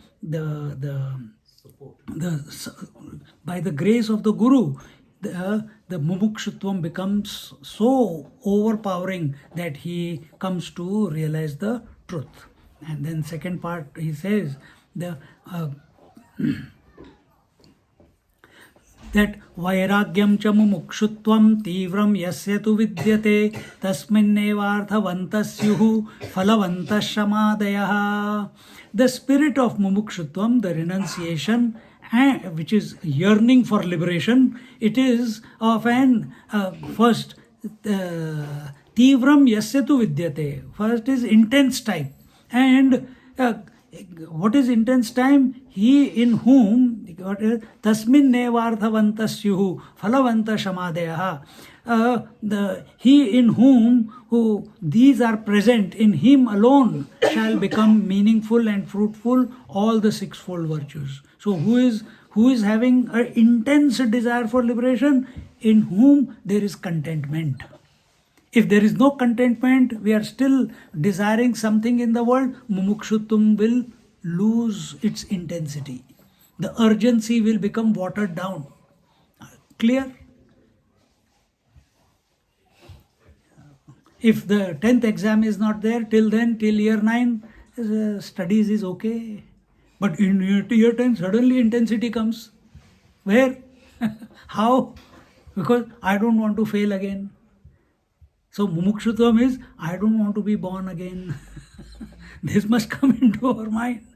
by the grace of the Guru, the mumukshutvam becomes so overpowering that he comes to realize the truth. And then second part, he says that vairagyam cha mumukshutvam tivram yasya tu vidyate tasminnevarthavantasyuhu phalavantashamadayah. The spirit of mumukshutvam, the renunciation, which is yearning for liberation, it is of an first tivram yasya tu vidyate. First is intense type. And what is intense time? He in whom tasmin nevarthavantasyuhu phalavanta shamadeyaha. He in whom these are present, in him alone shall become meaningful and fruitful all the sixfold virtues. So who is having an intense desire for liberation? In whom there is contentment. If there is no contentment, we are still desiring something in the world, mumukshutvam will lose its intensity. The urgency will become watered down. Clear? If the 10th exam is not there, till then, till year 9, studies is okay. But in year 10, suddenly intensity comes. Where? How? Because I don't want to fail again. So mumukshutvam is, I don't want to be born again. This must come into our mind.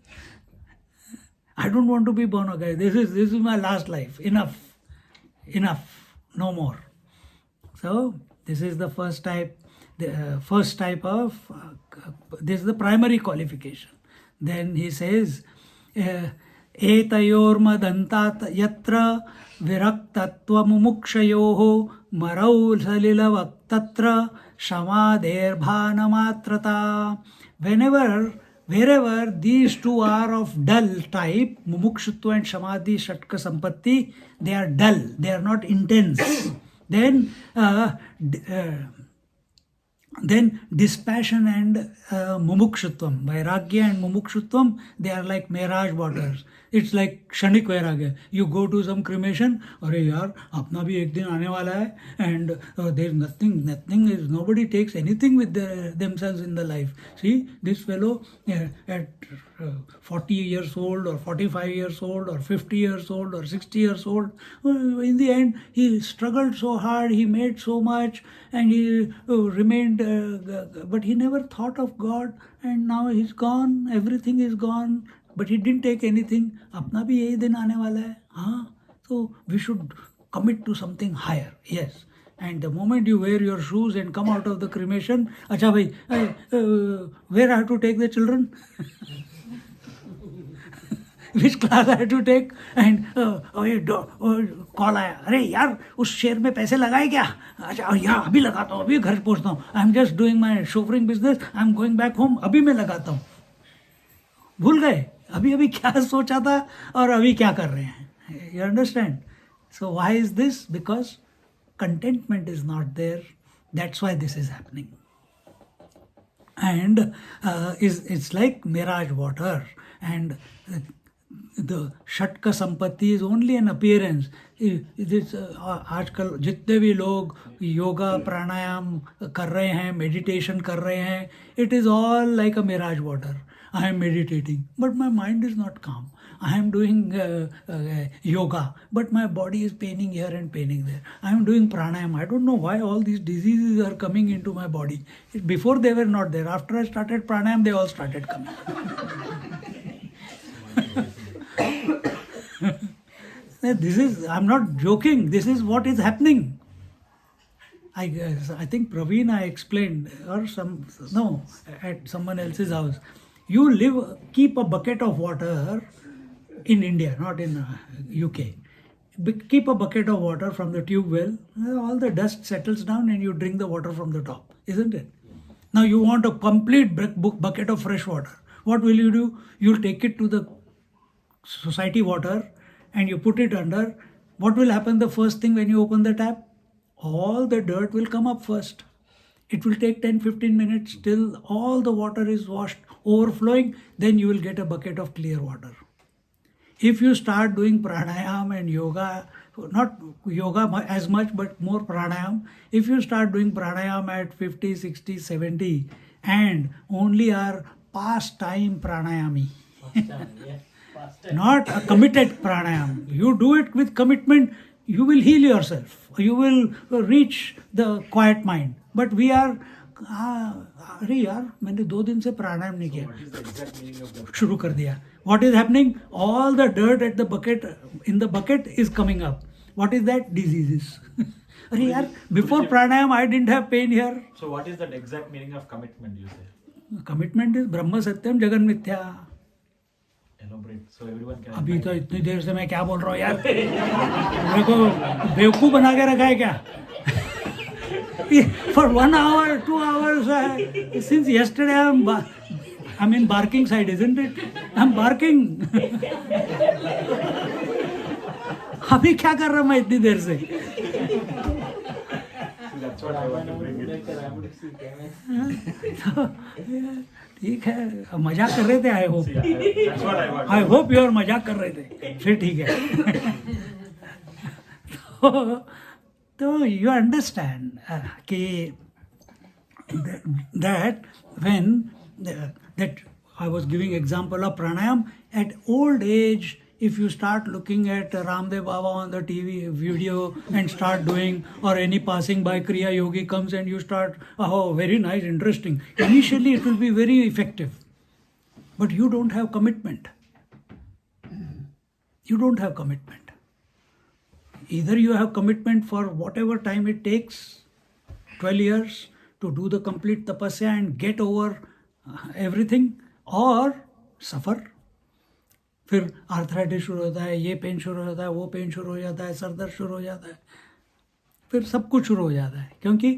I don't want to be born again. This is my last life. Enough. No more. So this is the first type. The first type of this is the primary qualification. Then he says, Etayor madantat yatra viraktatva mumukshayoho marau salila tatra shamader bhanamatrata. Wherever these two are of dull type, mumukshutva and samadhi, shatka sampatti, they are dull, they are not intense. Then Then dispassion and mumukshutvam, Vairagya and mumukshutvam, they are like mirage waters. It's like kshanik Vairagya. You go to some cremation, अरे यार अपना भी एक दिन आने वाला है, and there's nothing is, nobody takes anything with themselves in the life. See, this fellow at 40 years old or 45 years old or 50 years old or 60 years old, in the end he struggled so hard, he made so much, and he remained, but he never thought of God, and now he's gone, everything is gone, but he didn't take anything. अपना भी यही दिन आने वाला है, हाँ. So we should commit to something higher, yes. And the moment you wear your shoes and come out of the cremation, अच्छा भाई, where I have to take the children? Which class I had to take? And call आया, अरे यार उस share में पैसे लगाए क्या? अच्छा यार अभी लगाता हूँ, अभी घर पहुँचता हूँ. I am just doing my chauffeuring business, I am going back home, अभी मैं लगाता हूँ. भूल गए अभी अभी क्या सोचा था और अभी क्या कर रहे हैं. You understand? So why is this? Because contentment is not there. That's why this is happening. And it's like mirage water. And the षटका संपत्ति is only an appearance. आजकल जितने भी लोग योगा प्राणायाम कर रहे हैं, मेडिटेशन कर रहे हैं, it is all like a mirage water. I am meditating, but my mind is not calm. I am doing yoga, but my body is paining here and paining there. I am doing pranayam. I don't know why all these diseases are coming into my body. Before they were not there. After I started pranayam, they all started coming. I'm not joking. This is what is happening. I think Praveen, I explained, or at someone else's house. You keep a bucket of water in India, not in UK. Keep a bucket of water from the tube well, all the dust settles down and you drink the water from the top, isn't it? Now you want a complete bucket of fresh water. What will you do? You'll take it to the society water and you put it under. What will happen the first thing when you open the tap? All the dirt will come up first. It will take 10-15 minutes till all the water is washed, overflowing, then you will get a bucket of clear water. If you start doing pranayam and yoga, not yoga as much, but more pranayam, if you start doing pranayam at 50, 60, 70, and only are pastime pranayami, not a committed pranayam, you do it with commitment, you will heal yourself, you will reach the quiet mind. But we are, अरे यार मैंने 2 दिन से प्राणायाम नहीं किया, शुरू कर दिया. What is happening? All the dirt at the bucket, in the bucket is coming up. What is that? Diseases. अरे यार, before pranayam I didn't have pain here. So what is that exact meaning of commitment, you say? Commitment is ब्रह्म सत्यम जगन मिथ्या. Elaborate, so everyone can. अभी तो इतनी देर से मैं क्या बोल रहा हूँ यार, मेरे को बेवकूफ बना के रखा है क्या? For 1 hour, 2 hours, since yesterday I'm in barking side, isn't it? I'm barking. अभी क्या कर रहा मैं इतनी देर से? That's what I want to bring it. ठीक है, मजाक कर रहे थे. I hope, That's what I want. I hope you और मजाक कर रहे थे, फिर ठीक है. तो you understand कि that when that I was giving example of pranayam, at old age, if you start looking at Ramdev Baba on the TV video and start doing, or any passing by Kriya Yogi comes and you start, oh, very nice, interesting. Initially it will be very effective, but you don't have commitment. You don't have commitment. Either you have commitment for whatever time it takes, 12 years, to do the complete tapasya and get over everything, or suffer. फिर arthritis शुरू होता है, ये pen शुरू होता है, वो pen शुरू हो जाता है, सर दर्द शुरू हो जाता है, फिर सब कुछ शुरू हो जाता है, क्योंकि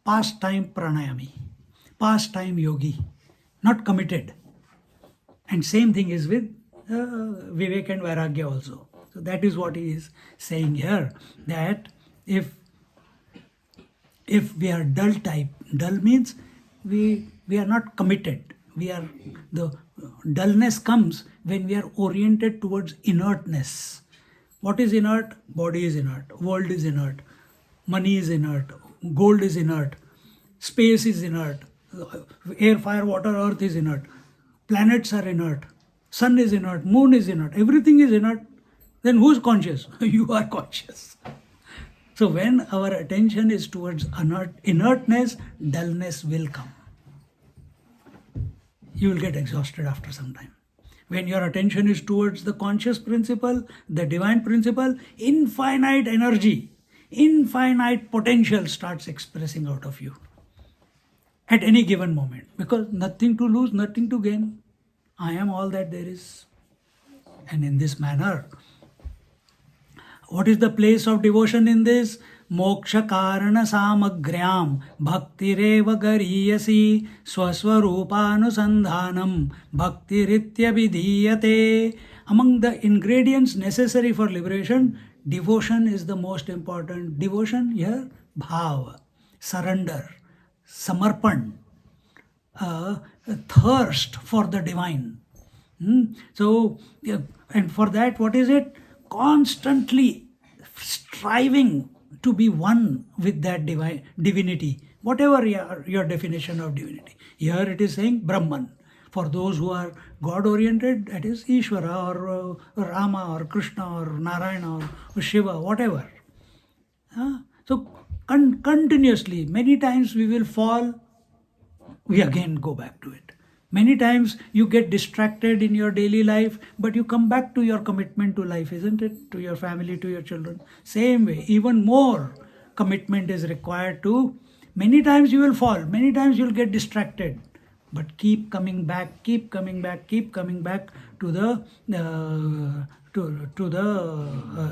पास्ट टाइम प्राणायामी, past time yogi, not committed. And same thing is with Vivek and Vairagya also. So that is what he is saying here, that if we are dull type, Dull means we are not committed. The dullness comes when we are oriented towards inertness. What is inert? Body is inert, world is inert, money is inert, gold is inert, space is inert, air, fire, water, earth is inert, planets are inert, sun is inert, moon is inert, everything is inert. Then who's conscious? You are conscious. So when our attention is towards inertness, dullness will come. You will get exhausted after some time. When your attention is towards the conscious principle, the divine principle, infinite energy, infinite potential starts expressing out of you at any given moment, because nothing to lose, nothing to gain. I am all that there is. And in this manner, what is the place of devotion in this? Moksha karana samagryam bhaktireva gariyasi swaswarupānusandhanam bhaktiritya vidhiyate. Among the ingredients necessary for liberation, devotion is the most important. Devotion here, bhav, surrender, samarpan, thirst for the divine. So, and for that, what is it? Constantly striving to be one with that divinity, whatever your definition of divinity. Here it is saying Brahman. For those who are God-oriented, that is Ishvara or Rama or Krishna or Narayana or Shiva, whatever. So continuously, many times we will fall, we again go back to it. Many times you get distracted in your daily life, but you come back to your commitment to life, isn't it? To your family, to your children. Same way, even more commitment is required to. Many times you will fall, many times you will get distracted, but keep coming back, keep coming back, keep coming back to the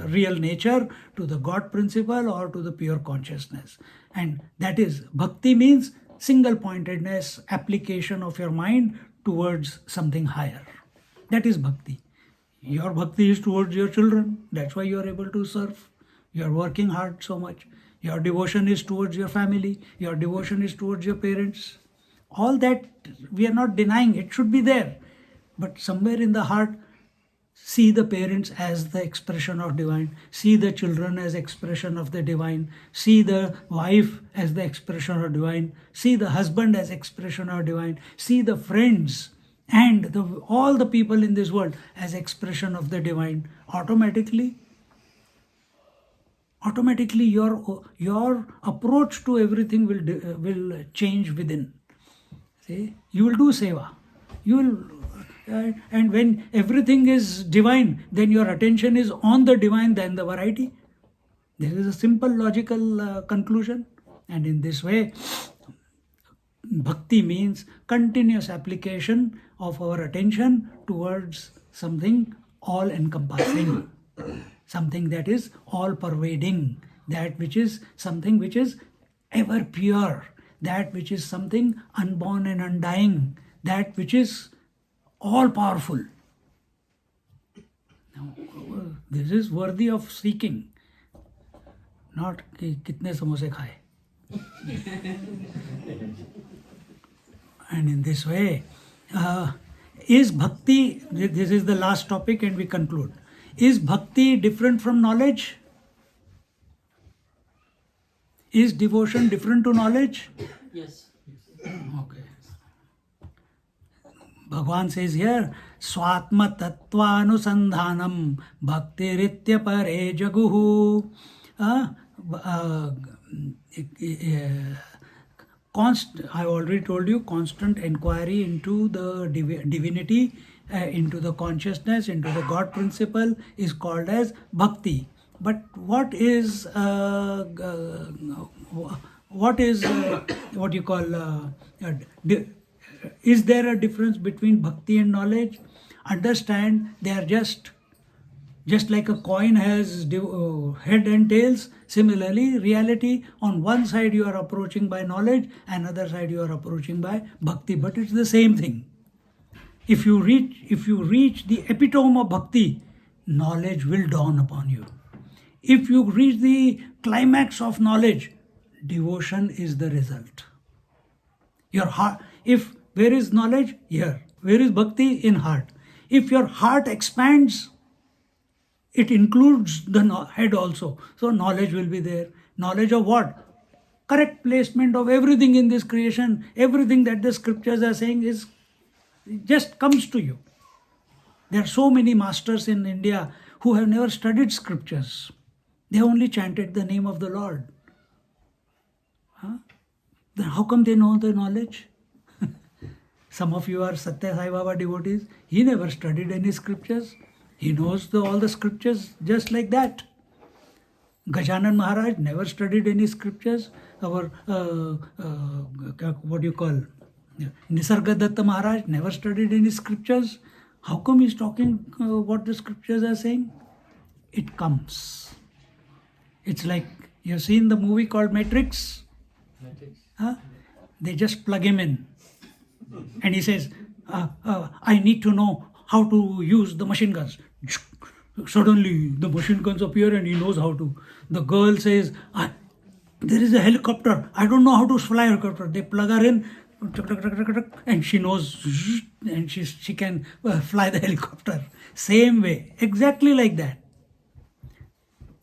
real nature, to the God principle, or to the pure consciousness. And that is, bhakti means single-pointedness, application of your mind towards something higher. That is bhakti. Your bhakti is towards your children. That's why you are able to serve. You are working hard so much. Your devotion is towards your family. Your devotion is towards your parents. All that we are not denying. It should be there. But somewhere in the heart, see the parents as the expression of divine. See the children as expression of the divine. See the wife as the expression of divine. See the husband as expression of divine. See the friends and all the people in this world as expression of the divine. Automatically your approach to everything will change within. See, you will do seva. You will. And when everything is divine, then your attention is on the divine than the variety. This is a simple logical conclusion. And in this way, bhakti means continuous application of our attention towards something all-encompassing, something that is all-pervading, that which is something which is ever pure, that which is something unborn and undying, that which is all-powerful. Now, this is worthy of seeking, not कि कितने समोसे खाए. And in this way, is bhakti, this is the last topic and we conclude. Is bhakti different from knowledge? Is devotion different to knowledge? Yes. Okay. Bhagavan says here, Swatma Tattvanusandhanam Bhaktiritya Pare Jaguhu. I already told you, constant inquiry into the divinity, into the consciousness, into the God principle is called as bhakti. But what is what you call is there a difference between bhakti and knowledge? Understand, they are just like a coin has head and tails. Similarly, reality, on one side you are approaching by knowledge, another side you are approaching by bhakti, but it's the same thing. If you reach the epitome of bhakti, knowledge will dawn upon you. If you reach the climax of knowledge, devotion is the result. Your heart, where is knowledge? Here. Where is bhakti? In heart. If your heart expands, it includes the head also. So knowledge will be there. Knowledge of what? Correct placement of everything in this creation. Everything that the scriptures are saying is just comes to you. There are so many masters in India who have never studied scriptures. They only chanted the name of the Lord. Then how come they know the knowledge? Some of you are Satya Sai Baba devotees. He never studied any scriptures. He knows all the scriptures just like that. Gajanan Maharaj never studied any scriptures. Our, what do you call, Nisargadatta Maharaj never studied any scriptures. How come he's talking what the scriptures are saying? It comes. It's like, you've seen the movie called Matrix? Huh? They just plug him in. And he says, I need to know how to use the machine guns. Suddenly, the machine guns appear and he knows how to. The girl says, there is a helicopter. I don't know how to fly a helicopter. They plug her in and she knows and she can fly the helicopter. Same way. Exactly like that.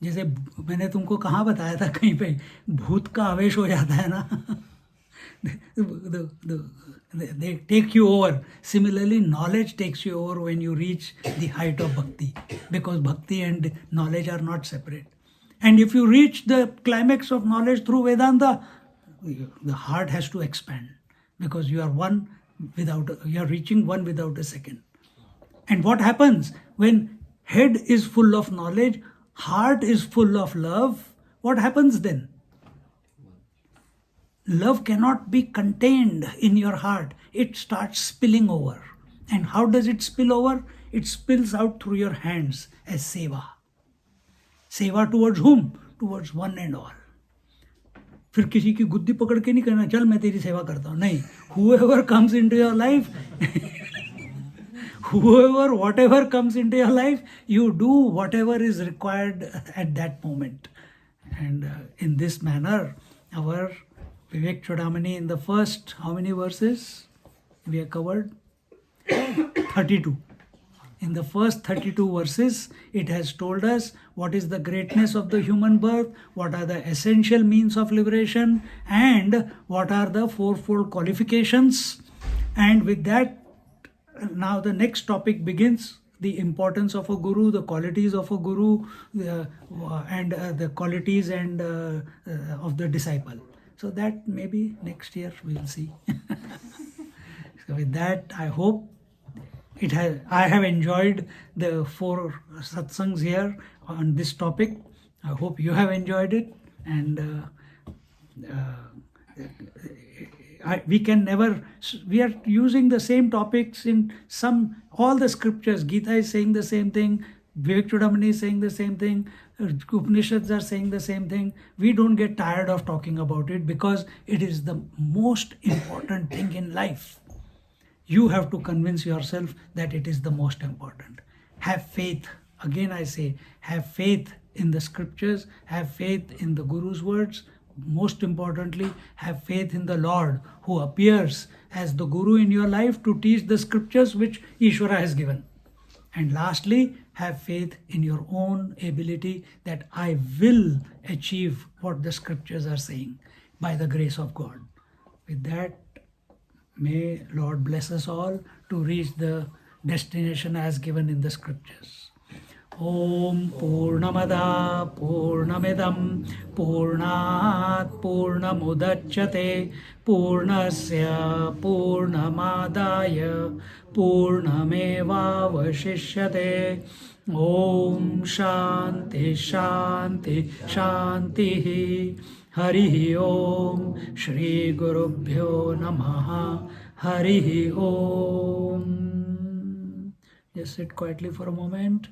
जैसे मैंने तुमको कहाँ बताया था कहीं पे भूत का आवेश हो जाता है ना they take you over. Similarly, knowledge takes you over when you reach the height of bhakti, because bhakti and knowledge are not separate. And if you reach the climax of knowledge through Vedanta, the heart has to expand, because you are reaching one without a second. And what happens when head is full of knowledge, heart is full of love? What happens then? Love cannot be contained in your heart. It starts spilling over. And how does it spill over? It spills out through your hands as seva. Seva towards whom? Towards one and all. फिर किसी की गुद्दी पकड़ के नहीं करना, चल मैं तेरी सेवा करता हूँ. नहीं. Whoever comes into your life, whatever comes into your life, you do whatever is required at that moment. And in this manner, our Vivekachudamani in the first, how many verses we have covered? 32. In the first 32 verses, it has told us what is the greatness of the human birth, what are the essential means of liberation, and what are the fourfold qualifications. And with that, now the next topic begins, the importance of a guru, the qualities of a guru, and the qualities and of the disciple. So that maybe next year we'll see. So with that, I hope I have enjoyed the 4 satsangs here on this topic. I hope you have enjoyed it, and we are using the same topics in all the scriptures. Gita is saying the same thing, Vivekachudamani is saying the same thing, Upanishads are saying the same thing. We don't get tired of talking about it because it is the most important thing in life. You have to convince yourself that it is the most important. Have faith. Again I say, have faith in the scriptures, have faith in the Guru's words. Most importantly, have faith in the Lord who appears as the Guru in your life to teach the scriptures which Ishvara has given. And lastly, have faith in your own ability that I will achieve what the scriptures are saying by the grace of God. With that, may Lord bless us all to reach the destination as given in the scriptures. Om Purnamada Purnamidam Purnat Purnamudachyate Purnasya Purnamadaya Purnameva Vashishyate. Om Shanti Shanti Shanti. Hari Om. Shri Gurubhyo Namaha. Hari Om. Just sit quietly for a moment.